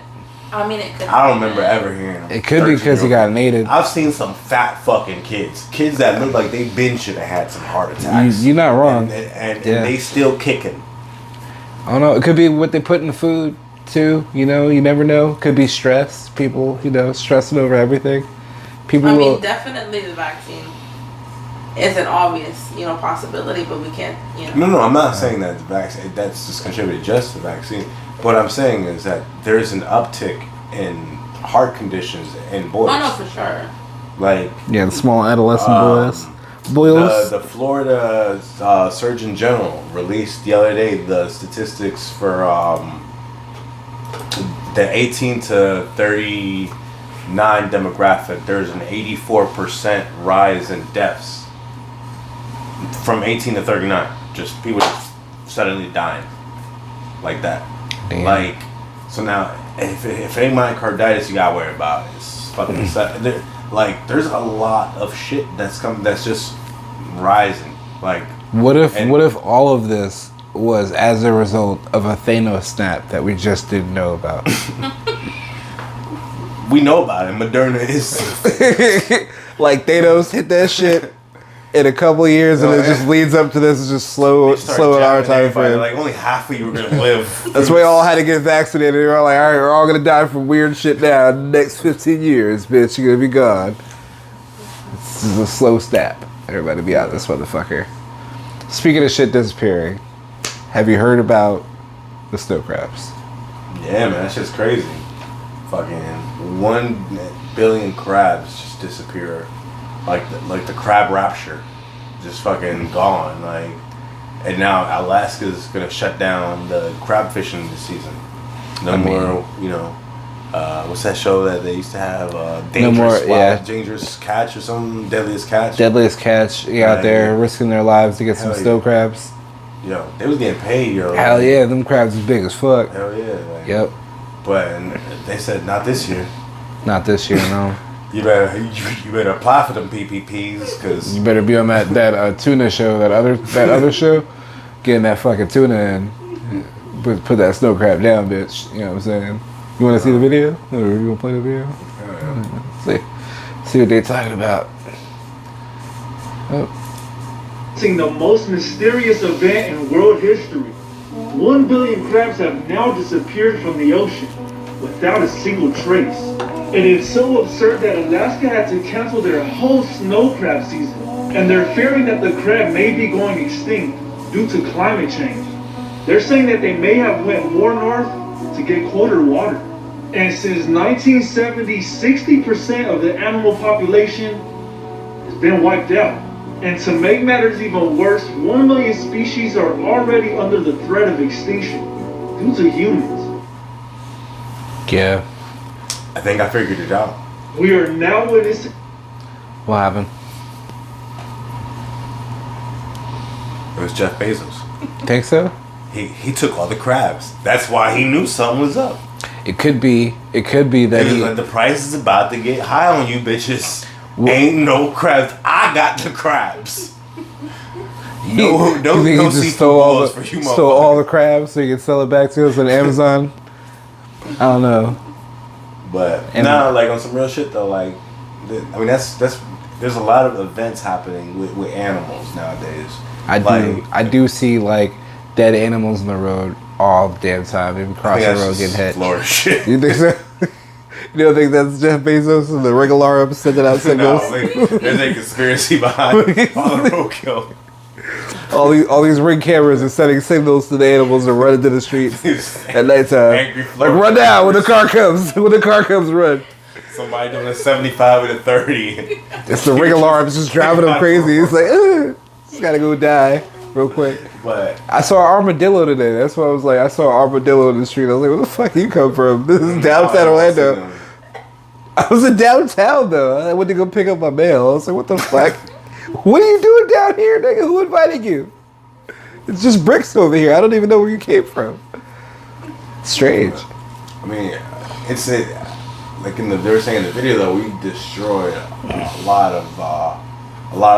I mean, it could. I don't remember ever hearing them. It could be because he got nated. I've seen some fat fucking kids that look like they been should have had some heart attacks. You're not wrong. And they still kicking. I don't know. It could be what they put in the food too. You know, you never know. Could be stress. People, you know, stressing over everything. People. I mean, definitely the vaccine is an obvious, you know, possibility, but we can't, you know. No, I'm not saying that the vaccine that's just contributed just to the vaccine. What I'm saying is that there's an uptick in heart conditions in boys. Oh no, for sure. Like the small adolescent boys. The Florida Surgeon General released the other day the statistics for the 18 to 39 demographic. There's an 84% rise in deaths from 18 to 39. Just people just suddenly dying like that. Damn. Like, so now if any myocarditis you gotta worry about, it's fucking like there's a lot of shit that's just rising. Like, what if all of this was as a result of a Thanos snap that we just didn't know about? We know about it. Moderna is like Thanos hit that shit in a couple of years, and it just leads up to this. It's just slow in our time frame. Like only half of you are gonna live. That's why we all had to get vaccinated. We were like, all right, we're all gonna die from weird shit now. The next 15 years, bitch, you're gonna be gone. This is a slow snap. Everybody be out this motherfucker. Speaking of shit disappearing, have you heard about the snow crabs? Yeah, man, that shit's crazy. Fucking 1 billion crabs just disappear. Like the crab rapture, just fucking gone. Like, and now Alaska's gonna shut down the crab fishing this season. No more, you know, what's that show that they used to have? Dangerous Catch or something, Deadliest Catch. Deadliest Catch, out there risking their lives to get some snow crabs. Yo, they was getting paid, yo. Hell yeah, them crabs was big as fuck. Hell yeah. Like, yep. But they said not this year. Not this year, no. You better apply for them PPPs, cause you better be on that tuna show, that other show, getting that fucking tuna in. Put that snow crab down, bitch. You know what I'm saying? You want to see the video? Or you want to play the video? See what they're talking about. The most mysterious event in world history. 1 billion crabs have now disappeared from the ocean without a single trace. And it's so absurd that Alaska had to cancel their whole snow crab season. And they're fearing that the crab may be going extinct due to climate change. They're saying that they may have went more north to get colder water. And since 1970, 60% of the animal population has been wiped out. And to make matters even worse, 1 million species are already under the threat of extinction due to humans. Yeah. I think I figured it out. We are now witnessing. What happened? It was Jeff Bezos. Think so? He took all the crabs. That's why he knew something was up. It could be that he like, the price is about to get high on you bitches. Ain't no crabs. I got the crabs. No stole all the crabs so you can sell it back to us on Amazon. I don't know. But now, like on some real shit though, like I mean that's there's a lot of events happening with animals nowadays. I do see like dead animals in the road all the damn time. Even crossing the road getting hit. Florida shit. You think so? You don't think that's Jeff Bezos and the regular up sending out signals? No, there's a conspiracy behind all the roadkill. All these ring cameras are sending signals to the animals and running to the streets at nighttime. Like run now when the car comes. When the car comes, run. Somebody doing a 75 and a 30. It's the ring alarms just driving them crazy. It's like, just gotta go die real quick. But I saw an armadillo today. That's why I was like, I saw an armadillo in the street. I was like, where the fuck do you come from? This is downtown Orlando. I was in downtown though. I went to go pick up my mail. I was like, what the fuck? What are you doing down here, nigga? Who invited you? It's just bricks over here. I don't even know where you came from. Strange. I mean, it's like they were saying in the video though, we destroyed a lot of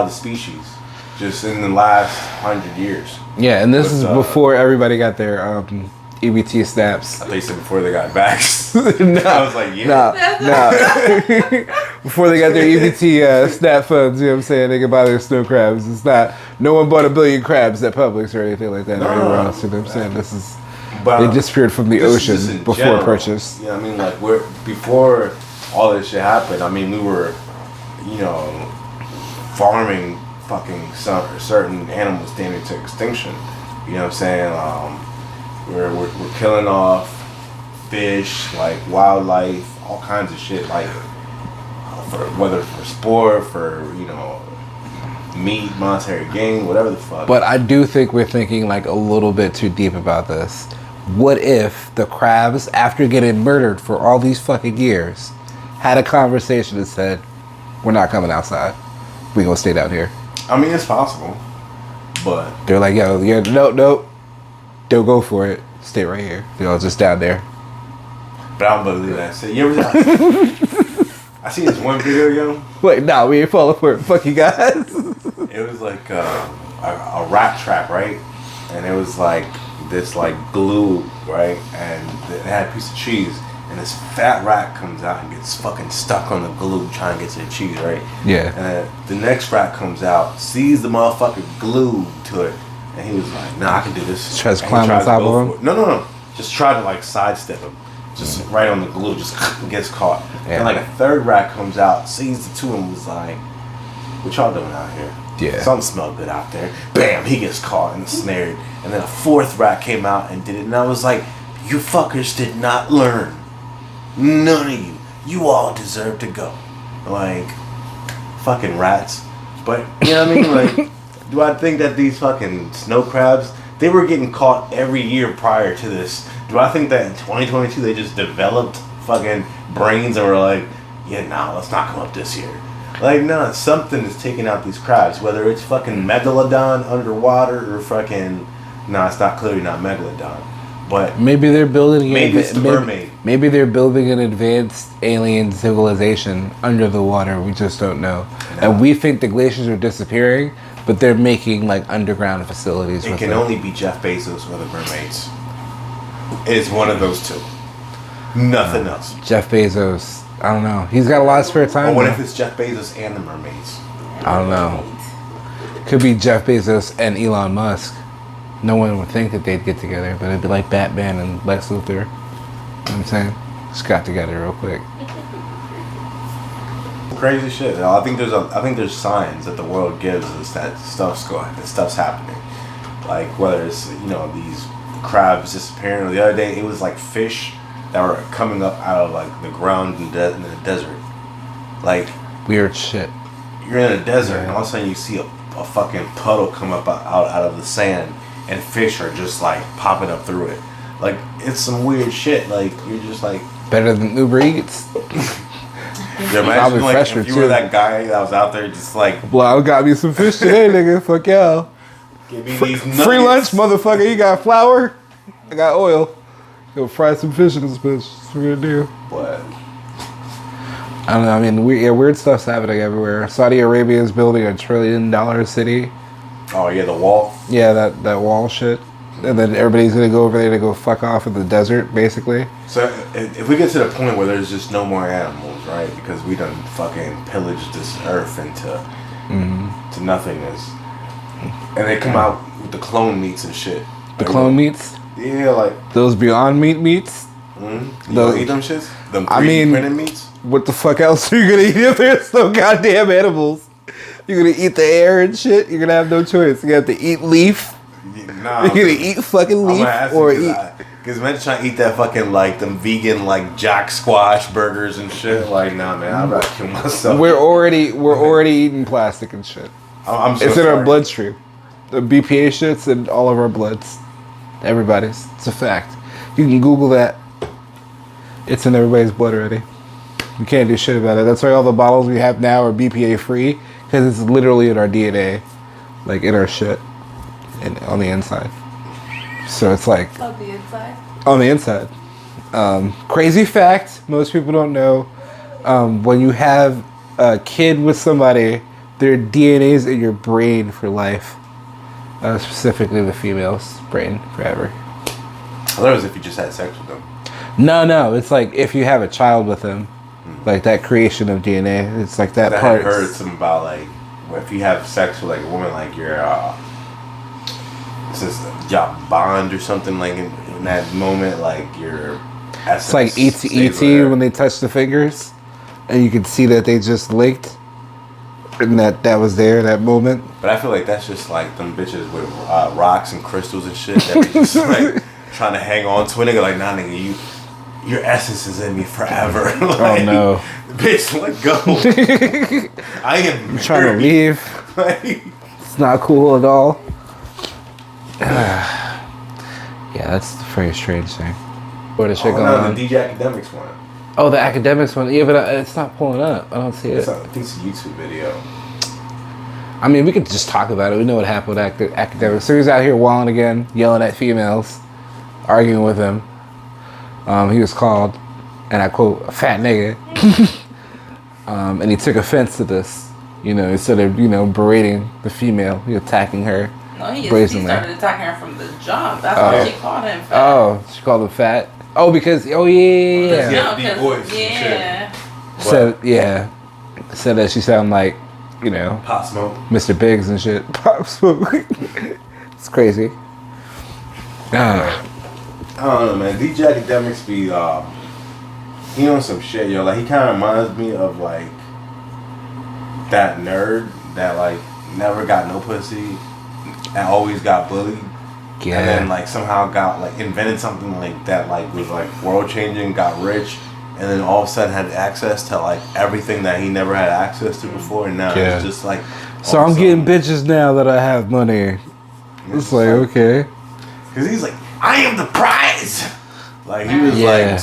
the species just in the last 100 years. Yeah, and this is before everybody got their EBT snaps. I thought you said before they got backs. No, I was like, yeah. No. Before they got their EBT snap funds, you know what I'm saying? They could buy their snow crabs. It's not, no one bought 1 billion crabs at Publix or anything like that. No. Anywhere else, you know what I'm saying? This is, But, they disappeared from the ocean before general, purchase. You know what I mean? Like, before all this shit happened, I mean, we were, you know, farming fucking certain animals standing to extinction. You know what I'm saying? We're killing off fish, like wildlife, all kinds of shit, like whether for sport, for, you know, meat, monetary gain, whatever the fuck. But I do think we're thinking like a little bit too deep about this. What if the crabs, after getting murdered for all these fucking years, had a conversation and said, we're not coming outside. We gonna stay down here. I mean, it's possible, but They're like, yo, yeah, nope. Don't go for it. Stay right here. You know, just down there. but I don't believe that shit. You ever? I seen this one video, yo. Wait, nah, we ain't falling for it. Fuck you guys. It was like a rat trap, right? And it was like this like glue, right? And it had a piece of cheese. And this fat rat comes out and gets fucking stuck on the glue trying to get to the cheese, right? Yeah. And the next rat comes out, sees the motherfucker glued to it, and he was like, nah, I can do this. Tries to And he climb on tries top go of for him? it. No. Just try to like sidestep him. Just right on the glue, just gets caught. Yeah. And like a third rat comes out, sees the two and was like, what y'all doing out here? Yeah. Something smelled good out there. Bam, he gets caught and snared. And then a fourth rat came out and did it. And I was like, you fuckers did not learn. None of you. You all deserve to go. Like, fucking rats. But, you know what I mean? Like, do I think that these fucking snow crabs, they were getting caught every year prior to this. Do I think that in 2022 they just developed fucking brains and were like, yeah, nah, let's not come up this year. Like, no, something is taking out these crabs. Whether it's fucking megalodon underwater or fucking, it's not clearly not megalodon. But maybe they're building maybe it's the mermaid. Maybe they're building an advanced alien civilization under the water. We just don't know. No. And we think the glaciers are disappearing, but they're making like underground facilities. It can only be Jeff Bezos or the mermaids. It's one of those two. Nothing else. Jeff Bezos. I don't know. He's got a lot of spare time. Or what though. if it's Jeff Bezos and the mermaids? I don't know. Could be Jeff Bezos and Elon Musk. No one would think that they'd get together, but it'd be like Batman and Lex Luthor. You know what I'm saying? Just got together real quick. Crazy shit. I think there's signs that the world gives us that stuff's happening. Like whether it's these crabs disappearing, or the other day it was like fish that were coming up out of like the ground in the desert. Like Weird shit. you're in a desert and all of a sudden you see a fucking puddle come up out of the sand. And fish are just like popping up through it. Like it's some weird shit. Like you're just like Better than Uber Eats. you imagine Probably like fresher, if you were too. that guy that was out there just like Well, I got me some fish today, nigga. Fuck y'all. give me these nuggets. Free lunch, motherfucker. You got flour? I got oil. Go fry some fish in this bitch. That's what we're gonna do. What? I don't know. I mean, weird stuff's happening everywhere. Saudi Arabia is building $1 trillion city. Oh yeah, the wall. Yeah, that wall shit. And then everybody's gonna go over there to go fuck off in the desert, basically. So if we get to the point where there's just no more animals, right? Because we done fucking pillaged this earth into nothingness, and they come out with the clone meats and shit. The clone meats? Yeah, like Those Beyond Meat meats. you Those- don't eat them shits. Them 3D I mean- printed meats. What the fuck else are you gonna eat if there's no goddamn animals? You're gonna eat the air and shit. You're gonna have no choice. You have to eat leaf. Nah, You're gonna eat fucking I'm leaf gonna ask or you eat. because imagine trying to eat that fucking like them vegan like jack squash burgers and shit. Like, nah, man, I'd rather kill myself. We're already eating plastic and shit. I'm so It's in our sorry. bloodstream. The BPA shit's in all of our bloods. Everybody's. It's a fact. You can Google that. It's in everybody's blood already. You can't do shit about it. That's why all the bottles we have now are BPA free, because it's literally in our DNA, like in our shit, and on the inside. So it's like Love the inside. on the inside. Crazy fact, most people don't know. When you have a kid with somebody, their DNA's in your brain for life. Specifically the female's brain forever. I thought it was if you just had sex with them. No, it's like if you have a child with them, like that creation of DNA, it's like that I part. had heard something about like if you have sex with like a woman, like your since y'all bond or something, like in that moment, like your It's like E.T. when they touch the fingers, and you can see that they just linked, and that was there that moment. But I feel like that's just like them bitches with rocks and crystals and shit that be just like trying to hang on to a nigga. Like, nah, nigga, your essence is in me forever. Like, Oh no, bitch, let go. I am I'm trying to married. leave. Like, It's not cool at all. Yeah, that's the very strange thing. What is shit oh going no, on? the DJ Academics one. Oh, the academics one. Yeah, but it's not pulling up. I don't see it. I think it's a YouTube video. I mean, we could just talk about it. We know what happened with academics. So he's out here walling again, yelling at females, arguing with them. He was called, and I quote, a fat nigga. And he took offense to this. You know, instead of, berating the female, he attacking her. No, he brazenly. started attacking her from the jump. That's why she called him fat. Oh, she called him fat. Oh, because, yeah. Yeah. No, deep 'cause- voice and yeah. Said, yeah. Said that she sounded like, Pop Smoke. Mr. Biggs and shit. Pop Smoke. It's crazy. I don't know, man. DJ Academics be, he on some shit, yo. Like, he kind of reminds me of, like, that nerd that, like, never got no pussy and always got bullied. Yeah. And then, like, somehow got, like, invented something, like, that, like, was, like, world-changing, got rich, and then all of a sudden had access to, like, everything that he never had access to before, and now Yeah. it's just, like... So all of I'm a getting sudden- bitches now that I have money. It's like, okay. Because he's like, I am the prize. Like he was Yeah.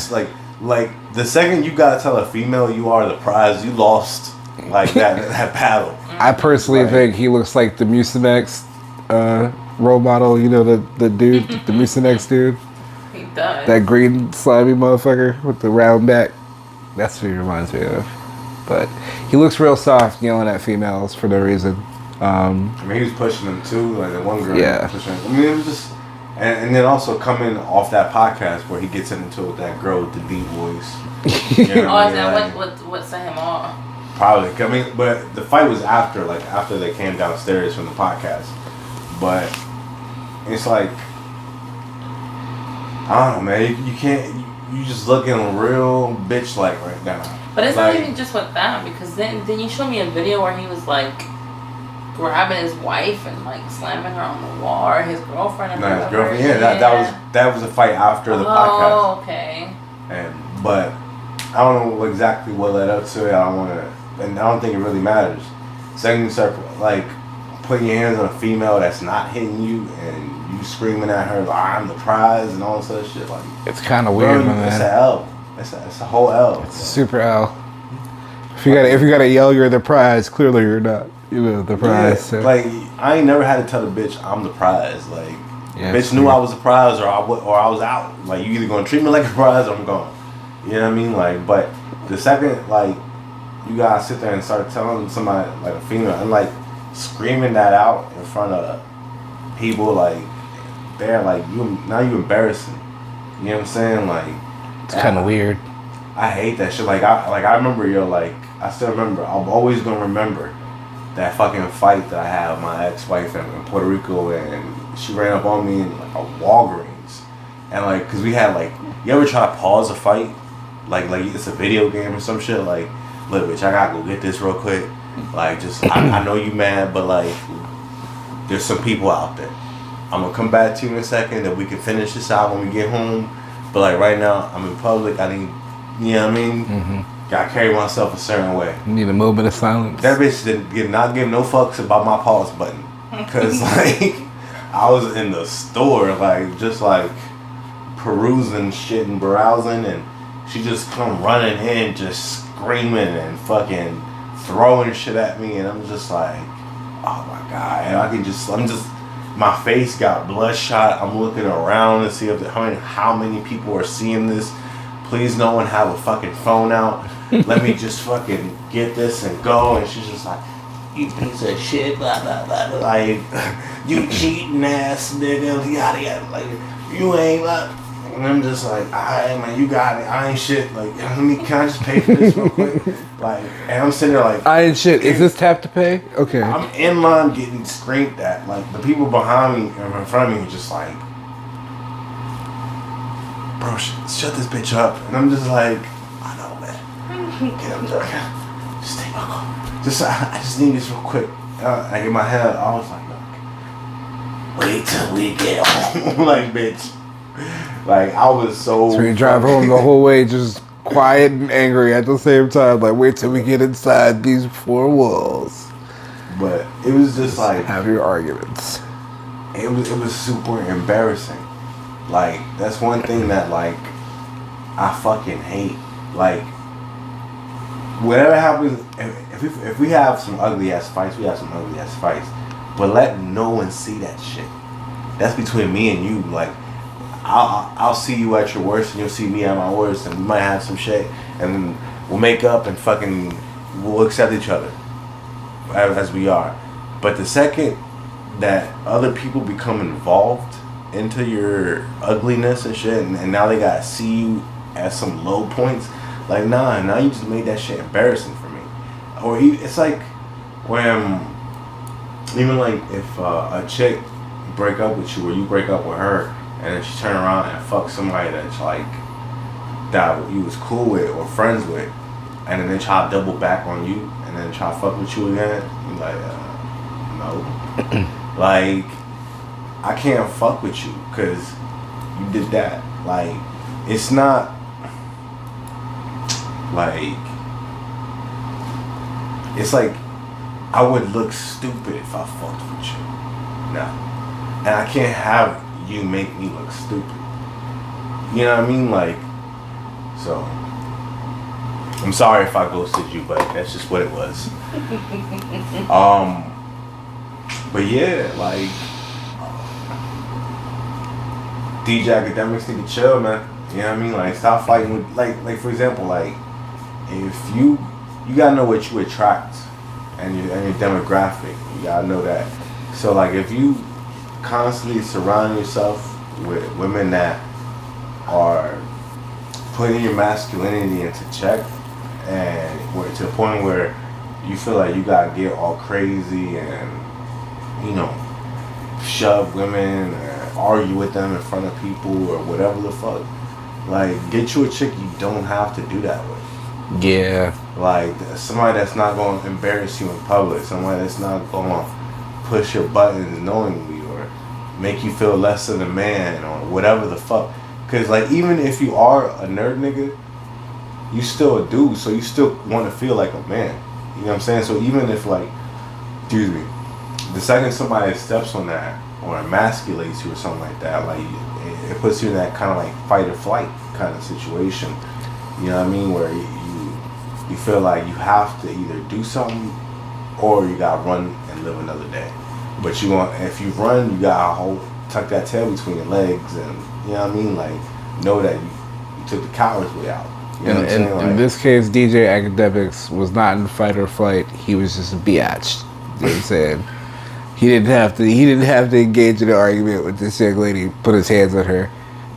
like the second you gotta tell a female you are the prize, you lost like that battle. I personally Right. think he looks like the Mucinex role model. You know, the dude, the Mucinex dude, He does. that green slimy motherfucker with the round back. That's what he reminds me of. But he looks real soft yelling at females for no reason. I mean, he was pushing them too. Like the one girl, Yeah. Pushing. I mean, it was just, and then also coming off that podcast where he gets into it with that girl with the deep voice. You know Oh, what I is mean? that Like, what set him off? probably. I mean, but the fight was after they came downstairs from the podcast. But it's like, I don't know, man. You can't. You just looking real bitch like right now. But it's Like- not even just with them, because then you showed me a video where he was like grabbing his wife and like slamming her on the wall, or his girlfriend. Or No, his whatever. girlfriend. Yeah, that was a fight after the podcast. Oh, okay. But I don't know exactly what led up to it. I don't want to, and I don't think it really matters. Second, you start like putting your hands on a female that's not hitting you, and you screaming at her like I'm the prize and all this other shit. Like, It's kind of bro, weird, my it's man. an L. It's a whole L. It's a super L. If you gotta yell, you're the prize. Clearly, you're not. You're the prize. Yeah, So. like I ain't never had to tell the bitch I'm the prize. Like, Yeah, bitch it's knew weird. I was a prize or I was out. Like, you either gonna treat me like a prize or I'm gone. You know what I mean? Like, but the second like you gotta sit there and start telling somebody like a female and like screaming that out in front of people, like they're like you embarrassing. You know what I'm saying? Like, It's kind of weird. I hate that shit. I remember, yo, like, I still remember. I'm always gonna remember that fucking fight that I had with my ex-wife in Puerto Rico, and she ran up on me in like a Walgreens, And like, cause we had like, you ever try to pause a fight? Like it's a video game or some shit. Like, look, bitch, I gotta go get this real quick. Like, just I know you mad, but like, there's some people out there. I'm gonna come back to you in a second, that we can finish this out when we get home. But like right now, I'm in public. I need, you know what I mean? Mm-hmm. Gotta carry myself a certain way. You need a moment of silence. That bitch did not give no fucks about my pause button. Cause like, I was in the store, like, just like perusing shit and browsing, and she just come running in, just screaming and fucking throwing shit at me, and I'm just like, oh my god, and my face got bloodshot. I'm looking around to see if how many people are seeing this. Please, no one have a fucking phone out. Let me just fucking get this and go. And she's just like, you piece of shit, blah blah blah, like, you cheating ass nigga, yada yada, like, you ain't like. And I'm just like, alright, man, you got it. I ain't shit. Like, can I just pay for this real quick? Like, and I'm sitting there like, I ain't shit. Is this tap to pay? Okay. I'm in line getting screamed at. Like, the people behind me and in front of me are just like, bro, shut this bitch up. And I'm just like, I know, man. Get him done. Just take my call. I just need this real quick. I get my head. I was like, look, wait till we get home. Like, bitch. Like, I was so you drive home the whole way just quiet and angry at the same time. Like, wait till we get inside these four walls. But it was just like, have your arguments. It was super embarrassing. Like, that's one thing that, like, I fucking hate. Like, whatever happens, if we have some ugly ass fights, we have some ugly ass fights. But let no one see that shit. That's between me and you. Like, I'll see you at your worst, and you'll see me at my worst, and we might have some shit, and then we'll make up and fucking we'll accept each other as we are. But the second that other people become involved into your ugliness and shit, and now they gotta see you at some low points, like, now you just made that shit embarrassing for me. Or it's like when, even like if a chick break up with you, or you break up with her, and then she turn around and fuck somebody that's like, that you was cool with or friends with, and then they try to double back on you, and then try to fuck with you again, you're like, no. Like, I can't fuck with you because you did that. Like, it's not like, it's like I would look stupid if I fucked with you. No. And I can't have you make me look stupid. You know what I mean? Like, so I'm sorry if I ghosted you, but that's just what it was. But yeah, like, DJ Academics need to chill, man. You know what I mean? Like, stop fighting with, like for example, like, if you gotta know what you attract and your demographic. You gotta know that. So like, if you constantly surround yourself with women that are putting your masculinity into check, and to the point where you feel like you gotta get all crazy and, you know, shove women or argue with them in front of people or whatever the fuck, like, get you a chick you don't have to do that with. Yeah. Like, somebody that's not going to embarrass you in public, somebody that's not going to push your buttons knowingly or make you feel less than a man or whatever the fuck. Because, like, even if you are a nerd nigga, you still a dude, so you still want to feel like a man. You know what I'm saying? So even if, like, excuse me, the second somebody steps on that or emasculates you or something like that, like, it puts you in that kind of like fight or flight kind of situation. You know what I mean? Where you feel like you have to either do something or you gotta run and live another day. But if you run, you gotta tuck that tail between your legs, and you know what I mean? Like, know that you took the coward's way out. You know what I'm saying? Like, in this case, DJ Academics was not in fight or flight. He was just biatched. You know what I'm saying? He didn't have to engage in an argument with this young lady, put his hands on her.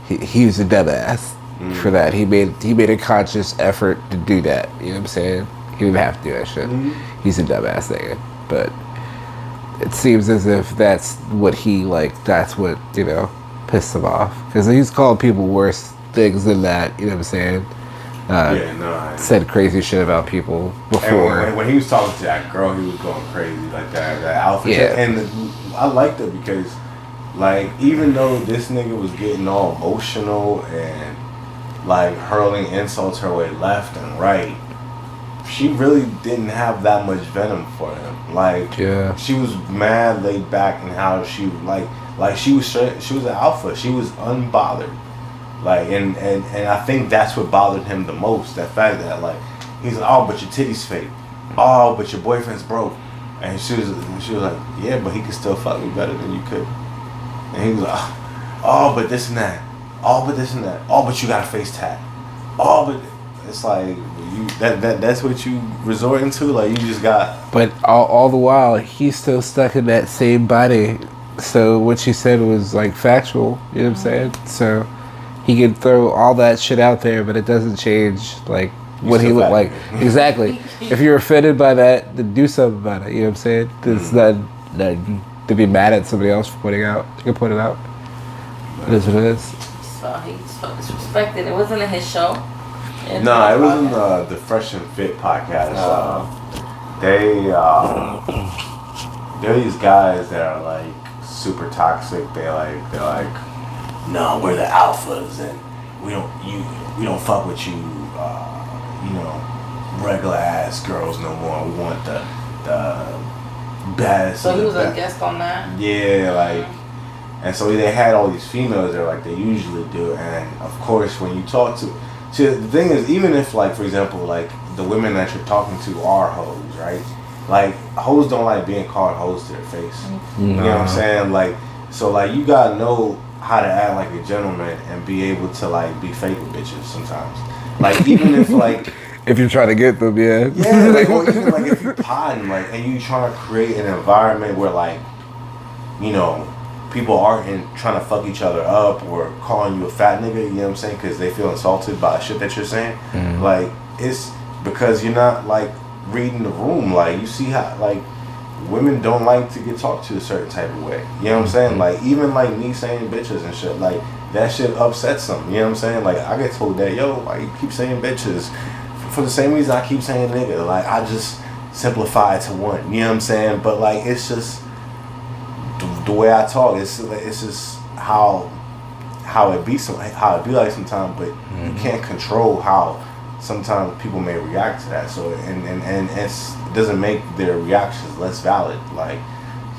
He was a dumbass for that. He made a conscious effort to do that. You know what I'm saying? He didn't have to do that shit. Mm-hmm. He's a dumbass nigga. But it seems as if that's what he, like, that's what, you know, pissed him off because he's called people worse things than that. You know what I'm saying? Said crazy shit about people before. And when he was talking to that girl, he was going crazy like that outfit. Yeah. And I liked it because, like, even though this nigga was getting all emotional and like hurling insults her way left and right, she really didn't have that much venom for him. Like, she was mad laid back in how she like she was an alpha. She was unbothered. Like, and I think that's what bothered him the most. That fact that, like, he's like, oh, but your titty's fake. Oh, but your boyfriend's broke. And she was like, yeah, but he could still fuck me better than you could. And he was like, oh, but this and that. Oh, but this and that. Oh, but you got a face tat. Oh, but it's like that's what you resorting to. Like, you just got. But all the while, he's still stuck in that same body. So what she said was like factual. You know what I'm saying? So. He can throw all that shit out there, but it doesn't change like what he looked like. Exactly. If you're offended by that, then do something about it. You know what I'm saying? It's not to be mad at somebody else for putting out. You can put it out. It is what it is. So he's so disrespected. It wasn't in his show. No, it was in the Fresh and Fit podcast. They're these guys that are like super toxic. They're like. No, we're the alphas, and we don't fuck with you, regular ass girls no more. We want the best. So he was a guest on that. Yeah, like, and so they had all these females there, like they usually do, and of course when you talk to, see, the thing is, even if, like, for example, like the women that you're talking to are hoes, right? Like, hoes don't like being called hoes to their face. You know what I'm saying? Like, so like you gotta know how to act like a gentleman and be able to like be fake with bitches sometimes. Like, even if like if you're trying to get them, like, or even like if you're potting, like, and you trying to create an environment where, like, you know, people aren't trying to fuck each other up or calling you a fat nigga, you know what I'm saying, because they feel insulted by shit that you're saying. Like, it's because you're not like reading the room. Like, you see how like women don't like to get talked to a certain type of way. You know what I'm saying? Like, even like me saying bitches and shit, like, that shit upsets them. You know what I'm saying? Like, I get told that, yo, why you keep saying bitches? For the same reason I keep saying nigga. Like, I just simplify it to one. You know what I'm saying? But like, it's just the way I talk. It's just how it be like sometimes. But you can't control how sometimes people may react to that. So and it doesn't make their reactions less valid. Like,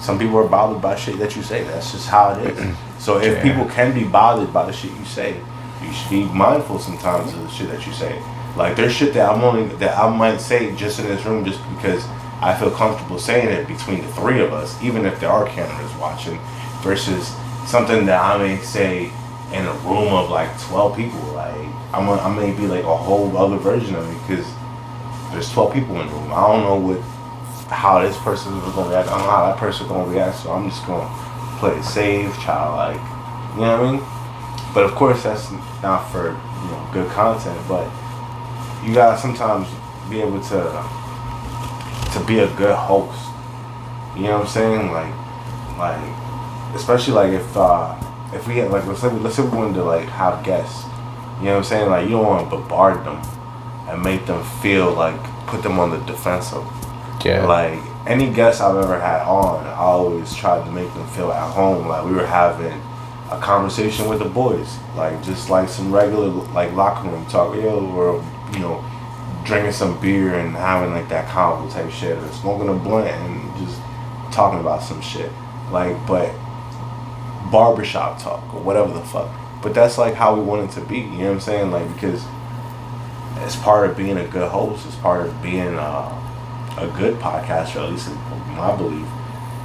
some people are bothered by shit that you say. That's just how it is. So if people can be bothered by the shit you say, you should be mindful sometimes of the shit that you say. Like, there's shit that I might say just in this room just because I feel comfortable saying it between the three of us, even if there are cameras watching, versus something that I may say in a room of like 12 people. Like, I may be like a whole other version of it because there's 12 people in the room. I don't know how this person is gonna react. I don't know how that person is gonna react. So I'm just gonna play it safe, childlike. You know what I mean? But of course, that's not for good content. But you gotta sometimes be able to be a good host. You know what I'm saying? Like especially like if we had, like, let's say we wanted to like have guests. You know what I'm saying? Like, you don't want to bombard them and make them feel like, put them on the defensive. Yeah. Like, any guests I've ever had on, I always tried to make them feel at home. Like, we were having a conversation with the boys. Like, just like some regular like locker room talk. Or drinking some beer and having like that convo type shit, or smoking a blunt and just talking about some shit. Like, but barbershop talk or whatever the fuck. But that's like how we want it to be, you know what I'm saying? Like, because it's part of being a good host, it's part of being a good podcaster, at least in my belief,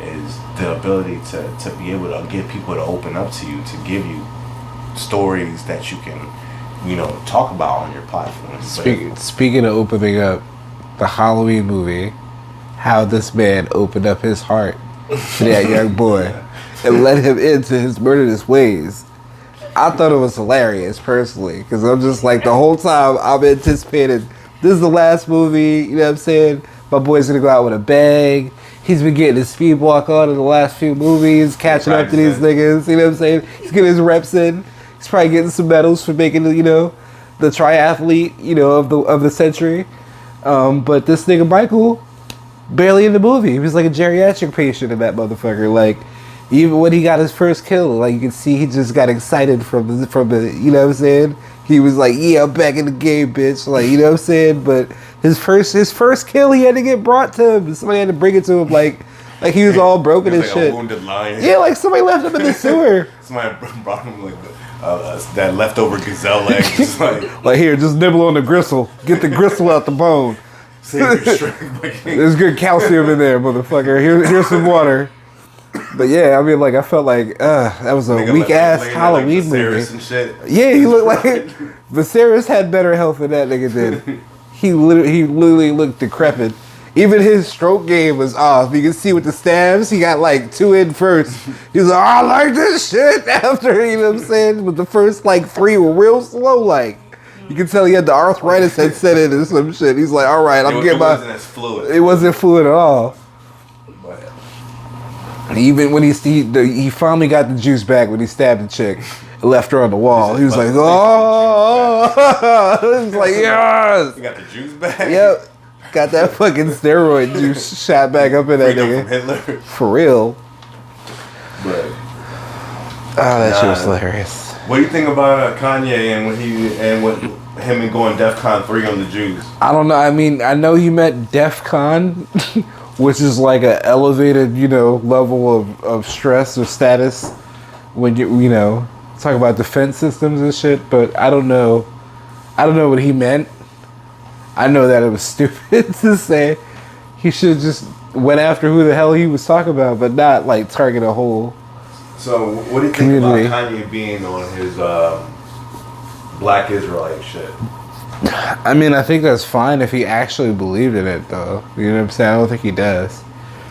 is the ability to be able to get people to open up to you, to give you stories that you can, talk about on your platform. Speaking of opening up, the Halloween movie, how this man opened up his heart to that young boy and let him into his murderous ways. I thought it was hilarious, personally, because I'm just like, the whole time I'm anticipating, this is the last movie, you know what I'm saying? My boy's gonna go out with a bang, He's been getting his speed walk on in the last few movies, catching up to these niggas. You know what I'm saying? He's getting his reps in. He's probably getting some medals for making, the triathlete, of the century. But this nigga Michael, barely in the movie. He was like a geriatric patient in that motherfucker. Like, even when he got his first kill, like you can see he just got excited from the, you know what I'm saying? He was like, yeah, I'm back in the game, bitch. Like, you know what I'm saying? But his first kill, he had to get brought to him. Somebody had to bring it to him, like he was all broken and like shit. A wounded lion. Yeah, like somebody left him in the sewer. Somebody brought him like that leftover gazelle leg. Just like here, just nibble on the gristle. Get the gristle out the bone. There's good calcium in there, motherfucker. Here's some water. But yeah, I mean, like I felt like that was a weak ass Halloween movie. And shit. Yeah, he looked like Viserys had better health than that nigga did. He literally looked decrepit. Even his stroke game was off. You can see with the stabs, he got like 2 in first. He was like, I like this shit after, you know what I'm saying? But the first like 3 were real slow, like. You can tell he had the arthritis had set in and some shit. He's like, all right, I'm getting my... It wasn't as fluid. It wasn't fluid at all. But even when he finally got the juice back when he stabbed the chick and left her on the wall. He was like, oh! He was like, yes! You got the juice back? Yep. Got that fucking steroid juice shot back up in that nigga. From Hitler. For real. But... Oh, that shit was hilarious. What do you think about Kanye and what him going DEFCON 3 on the Jews? I don't know. I mean, I know he meant DEFCON, which is like an elevated, level of stress or status when you talk about defense systems and shit. But I don't know what he meant. I know that it was stupid to say. He should just went after who the hell he was talking about, but not like target a whole. So, what do you think about Kanye being on his Black Israelite shit? I mean, I think that's fine if he actually believed in it, though. You know what I'm saying? I don't think he does.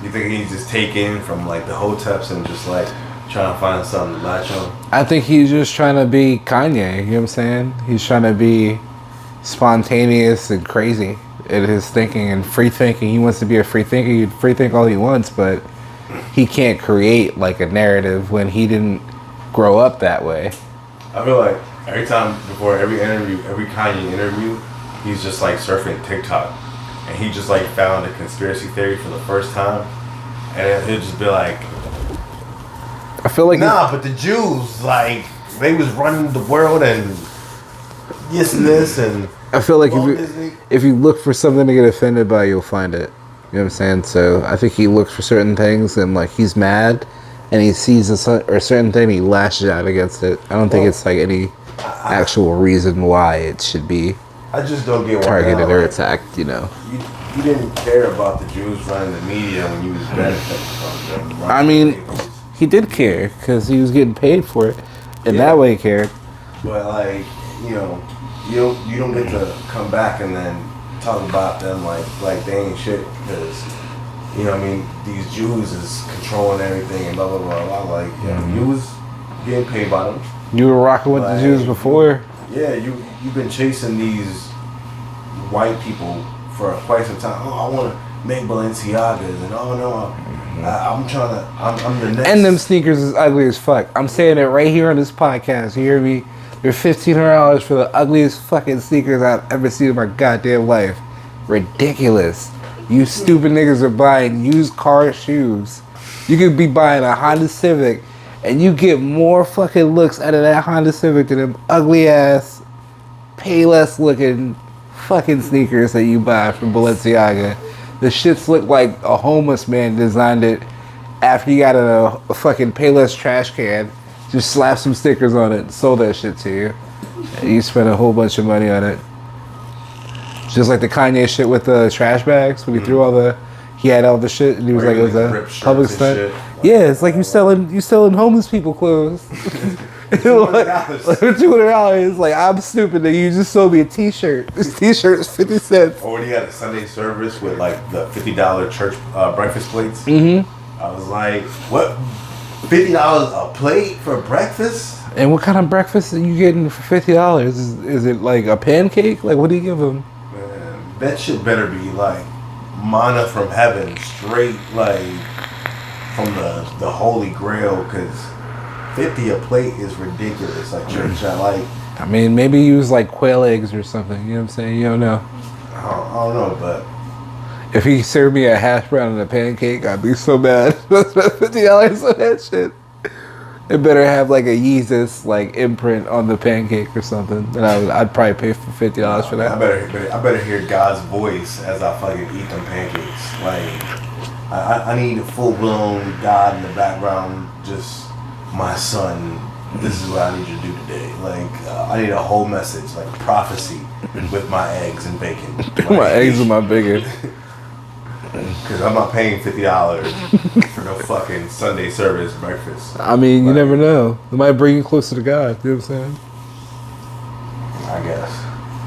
You think he's just taken from like the hoteps and just like trying to find something to latch on? I think he's just trying to be Kanye. You know what I'm saying? He's trying to be spontaneous and crazy in his thinking and free thinking. He wants to be a free thinker. He can free think all he wants, but he can't create like a narrative when he didn't grow up that way. I feel like every time before every Kanye interview, he's just like surfing TikTok, and he just like found a conspiracy theory for the first time, and he'll just be like, I feel like but the Jews, like, they was running the world and this and I feel like if you look for something to get offended by, you'll find it. You know what I'm saying? So I think he looks for certain things and like he's mad and he sees a certain thing, he lashes out against it. I don't think it's like any actual reason why it should be I just don't get targeted or attacked, You didn't care about the Jews running the media when you was benefiting from them. I mean, he did care because he was getting paid for it. And that way he cared. But like, you don't get to come back and then talk about them like they ain't shit because these Jews is controlling everything and blah blah blah blah. Like you was getting paid by them. You were rocking with the Jews before. Yeah, you've been chasing these white people for quite some time. Oh, I want to make Balenciagas and I'm the next. And them sneakers is ugly as fuck. I'm saying it right here on this podcast. You hear me? They're $1,500 for the ugliest fucking sneakers I've ever seen in my goddamn life. Ridiculous. You stupid niggas are buying used car shoes. You could be buying a Honda Civic and you get more fucking looks out of that Honda Civic than them ugly ass, Payless looking fucking sneakers that you buy from Balenciaga. The shits look like a homeless man designed it after he got in a fucking Payless trash can. Just slap some stickers on it and sold that shit to you. And you spent a whole bunch of money on it. Just like the Kanye shit with the trash bags when he threw he had all the shit and he was like, it was a public stunt. Yeah, it's like you selling homeless people clothes. $200. Like, I'm stupid that you just sold me a t-shirt. This t-shirt is 50 cents. Or when you had a Sunday service with like the $50 church breakfast plates. Mm-hmm. I was like, what? $50 a plate for breakfast? And what kind of breakfast are you getting for $50? Is it like a pancake? Like, what do you give them? Man, that shit better be like manna from heaven, straight like from the Holy Grail. Because 50 a plate is ridiculous. Like church, I mean, maybe use like quail eggs or something. You know what I'm saying? You don't know. I don't know, but if he served me a hash brown and a pancake, I'd be so mad. I spent $50 on that shit. It better have like a Yeezus like imprint on the pancake or something. And I'd probably pay for $50 for that. I better hear God's voice as I fucking eat them pancakes. Like I need a full blown God in the background. Just my son. This is what I need you to do today. Like I need a whole message, like prophecy, with my eggs and bacon. Like, my eggs and my bacon. Because I'm not paying $50 for no fucking Sunday service breakfast. I mean, you never know. It might bring you closer to God. You know what I'm saying? I guess.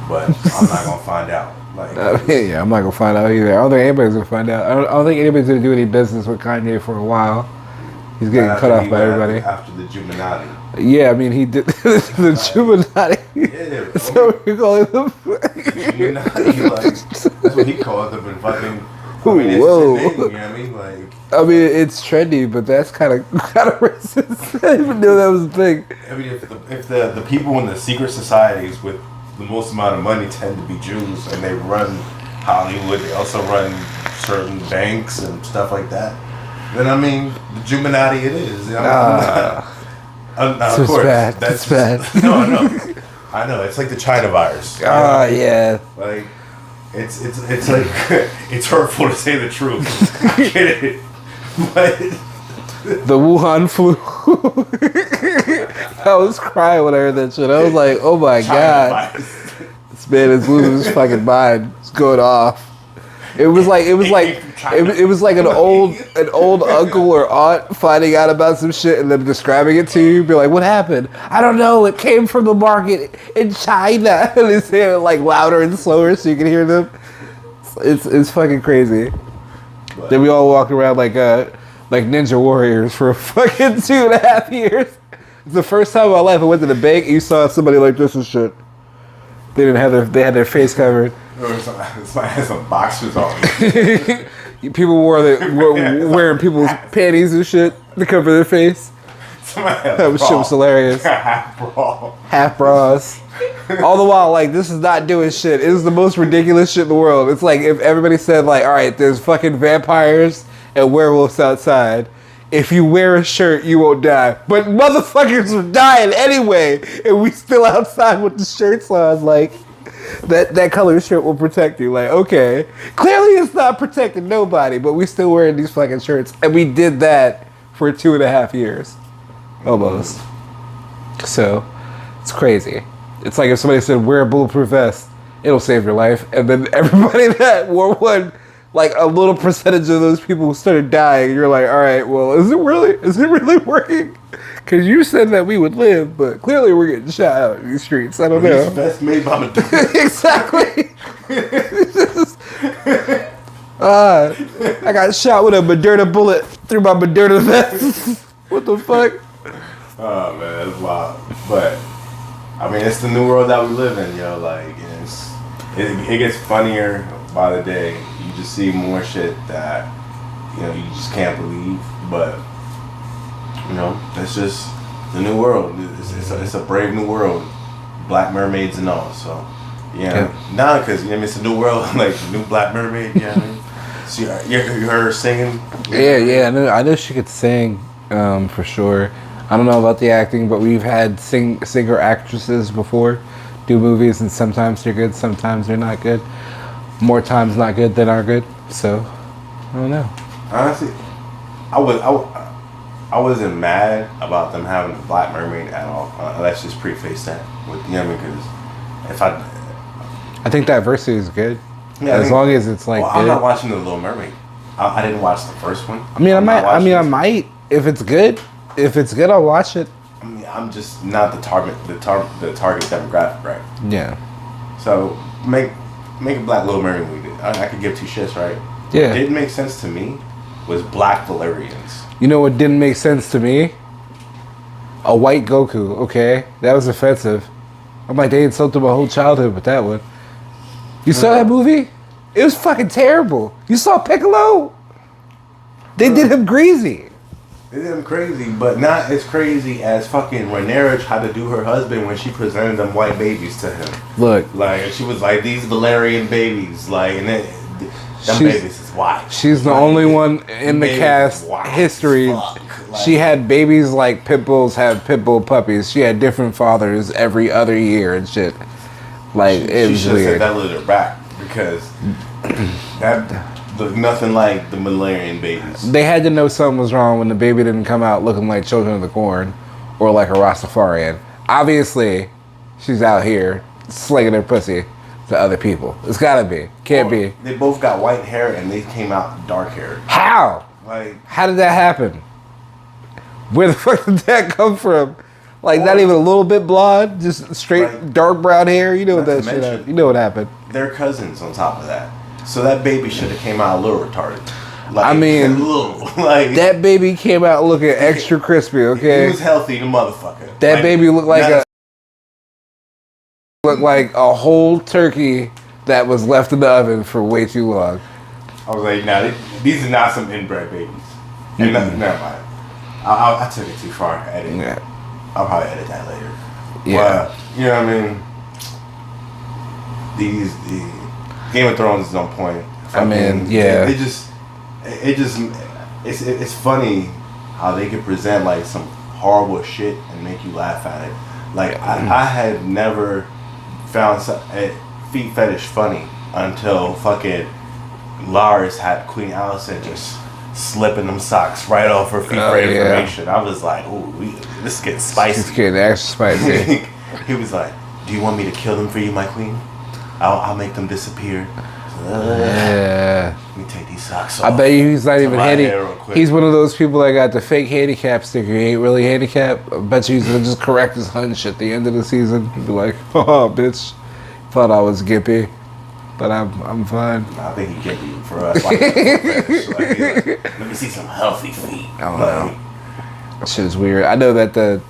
But I'm not going to find out. Like, yeah, I'm not going to find out either. I don't think anybody's going to find out. I don't think anybody's going to do any business with Kanye for a while. He's getting cut off by everybody. After the Juminati. Yeah, I mean, he did the Juminati. Yeah. So we're calling them. Juminati, like, that's what he called them and fucking... I mean, it's whoa. Thing, you know what I mean? Like, I mean, it's trendy, but that's kind of racist. I didn't even know that was a thing. I mean, if the people in the secret societies with the most amount of money tend to be Jews, and they run Hollywood, they also run certain banks and stuff like that, then I mean, the Juminati it is. Of course, bad. That's bad. No, I know. It's like the China virus. Yeah. Like. It's like it's hurtful to say the truth. I get it, but the Wuhan flu. I was crying when I heard that shit. I was like, "Oh my god, this man is losing his fucking mind. It's going off." It was like an old uncle or aunt finding out about some shit and then describing it to you. Be like, "What happened?" I don't know. It came from the market in China, and they say it like louder and slower so you can hear them. It's fucking crazy. But then we all walked around like ninja warriors for fucking 2.5 years. It's the first time in my life I went to the bank and you saw somebody like this and shit. They had their face covered. Somebody had some boxers on. People were wearing people's panties and shit to cover their face. That shit was hilarious. Half bras. All the while, like, this is not doing shit. It is the most ridiculous shit in the world. It's like if everybody said, like, all right, there's fucking vampires and werewolves outside. If you wear a shirt, you won't die. But motherfuckers are dying anyway, and we still outside with the shirts on, like... That color shirt will protect you. Like, okay. Clearly it's not protecting nobody, but we still wearing these fucking shirts. And we did that for 2.5 years. Almost. So, it's crazy. It's like if somebody said, wear a bulletproof vest, it'll save your life. And then everybody that wore one, like a little percentage of those people started dying. You're like, all right, well, is it really working? Because you said that we would live, but clearly we're getting shot out in these streets. I don't know. That's made by Madonna. Exactly. I got shot with a Moderna bullet through my Moderna vest. What the fuck? Oh man, that's wild. But I mean, it's the new world that we live in, yo. Like, it gets funnier by the day. You just see more shit that you just can't believe, but. It's just the new world. It's a brave new world. Black mermaids and all. So, because it's a new world, like new Black Mermaid. Yeah, so you heard her singing. Yeah. I know she could sing, for sure. I don't know about the acting, but we've had singer actresses before do movies, and sometimes they're good, sometimes they're not good. More times not good than are good. So, I don't know. Honestly, I wasn't mad about them having a Black Mermaid at all. Let's just preface that with because I think diversity is good. Yeah, as long as it's like. Well, I'm not watching the Little Mermaid. I didn't watch the first one. I might if it's good. If it's good, I'll watch it. I mean, I'm just not the target demographic, right? Yeah. So make a Black Little Mermaid movie. I could give two shits, right? Yeah. What didn't make sense to me was Black Valerians. You know what didn't make sense to me? A white Goku, okay? That was offensive. I'm like, they insulted my whole childhood with that one. You saw that movie? It was fucking terrible. You saw Piccolo? They did him greasy. They did him crazy, but not as crazy as fucking Rhaenyra tried to do her husband when she presented them white babies to him. Look, Like, she was like, these Valerian babies, like, and them babies is white. She's the only one in the cast history. Like, She had babies like pit bulls have pit bull puppies. She had different fathers every other year and shit. Like, it was should have said weird. that little back because that looked nothing like the Valerian babies. They had to know something was wrong when the baby didn't come out looking like Children of the Corn or like a Rastafarian. Obviously, she's out here slinging her pussy to other people. It's gotta be. Can't be. They both got white hair and they came out dark hair. How? Like, How did that happen? Where the fuck did that come from? Like, not even a little bit blonde, just straight Like, dark brown hair. You know what not that to shit. mention- You know what happened. they're cousins on top of that. So that baby should have came out a little retarded. Like, I mean, a little. Like, That baby came out looking extra crispy. he Okay, was healthy, the motherfucker. that Like, baby looked like not a whole turkey that was left in the oven for way too long. I was like, nah, these are not some inbred babies. And never mind. I took it too far. Edit. Yeah. I'll probably edit that later. Yeah. But, you know what I mean? The Game of Thrones is on point. I mean, yeah. It's funny how they can present like some horrible shit and make you laugh at it. Like, I had never found a feet fetish funny until fucking Lars had Queen Alicent just slipping them socks right off her feet for information. I was like, ooh, this is getting spicy. It's getting extra spicy. He was like, do you want me to kill them for you, my queen? I'll make them disappear. Yeah. Let me take these socks off. I bet you he's not even my hair real handicapped. quick. He's one of those people that got the fake handicap sticker. He ain't really handicapped. I bet you he's gonna just correct his hunch at the end of the season. Be like, oh, bitch, thought I was gimpy, but I'm fine. I think he can be for us. Like, let me see some healthy feet. I don't know. That shit is weird. I know that the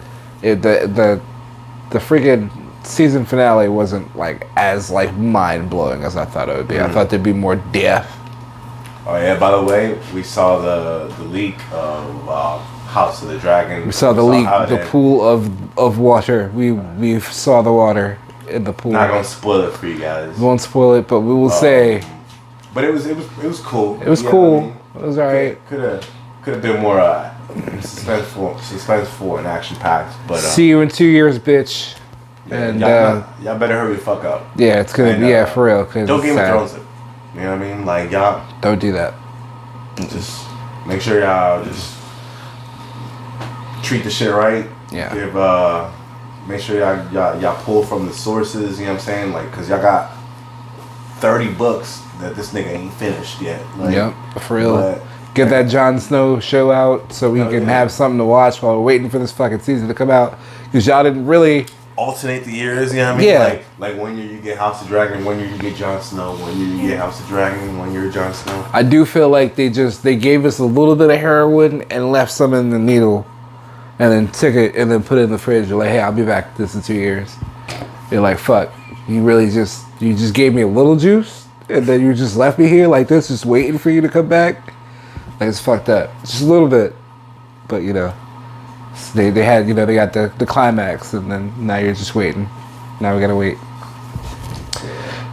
freaking season finale wasn't like as like mind blowing as I thought it would be. I thought there'd be more death. Oh yeah. By the way, we saw the leak of House of the Dragon. We saw the leak, how the that- pool of water. We saw the water in the pool. Not gonna spoil it for you guys. We won't spoil it, but we will say But it was cool. it was You know cool. what I mean? It was alright. Could have been more suspenseful and action packed. But See you in 2 years, bitch. And y'all better hurry the fuck up. yeah, it's gonna And, be for real. Cause Don't it's Game of sad. Thrones it. You know what I mean? Like y'all Don't do that. just make sure y'all just treat the shit right. Yeah. Give make sure y'all pull from the sources. You know what I'm saying? Like, cause y'all got 30 books that this nigga ain't finished yet. Like, Yep, for real. but- Get that Jon Snow show out so we Oh, can yeah. have something to watch while we're waiting for this fucking season to come out. Because y'all didn't really. alternate the years, you know what I mean? Yeah. Like 1 year you get House of Dragon, 1 year you get Jon Snow, 1 year you get House of Dragon, 1 year Jon Snow. I do feel like they gave us a little bit of heroin and left some in the needle, and then took it and then put it in the fridge. You're like, hey, I'll be back this in 2 years. You're like, fuck, you just gave me a little juice, and then you just left me here like this, just waiting for you to come back. Like, it's fucked up. Just a little bit, but you know. They had, they got the climax, and then now you're just waiting. Now we gotta wait.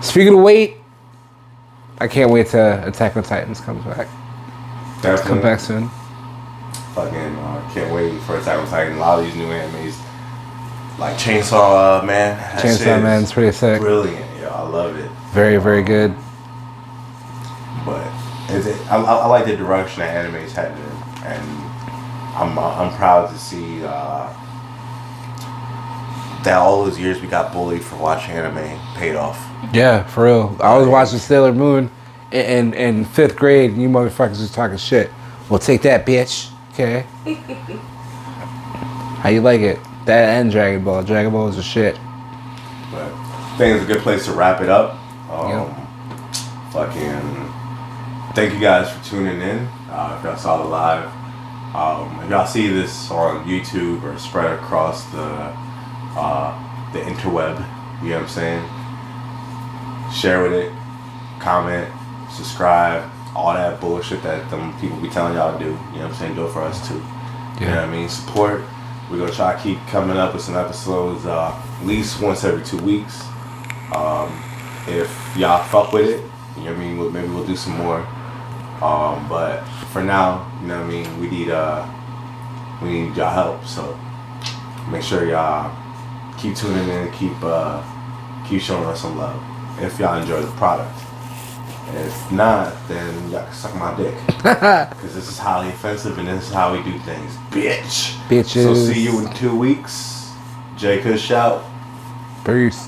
Speaking of wait, I can't wait till Attack on Titans comes back. Definitely. Come back soon. Fucking can't wait for Attack on Titan. A lot of these new animes, like Chainsaw Man. that shit Chainsaw is Man's pretty sick. Brilliant, yo. I love it. Very, very good. But I like the direction that anime's headed in, and I'm proud to see that all those years we got bullied for watching anime paid off. Yeah, for real. I was watching Sailor Moon in 5th grade, and you motherfuckers was talking shit. Well, take that, bitch. Okay. How you like it? That and Dragon Ball. Dragon Ball is a shit. But I think it's a good place to wrap it up. Fucking thank you guys for tuning in. If y'all saw the live, if y'all see this on YouTube or spread across the interweb, you know what I'm saying? Share with it, comment, subscribe, all that bullshit that them people be telling y'all to do. You know what I'm saying? Do it for us too. You know what I mean? Support. We're gonna try to keep coming up with some episodes at least once every 2 weeks. If y'all fuck with it, you know what I mean? Maybe we'll do some more. But for now, you know what I mean? We need y'all help. So make sure y'all keep tuning in, keep showing us some love. If y'all enjoy the product. If not, then y'all can suck my dick. Because this is highly offensive and this is how we do things. Bitches. Bitches. So see you in 2 weeks. Jay Kush out. Peace.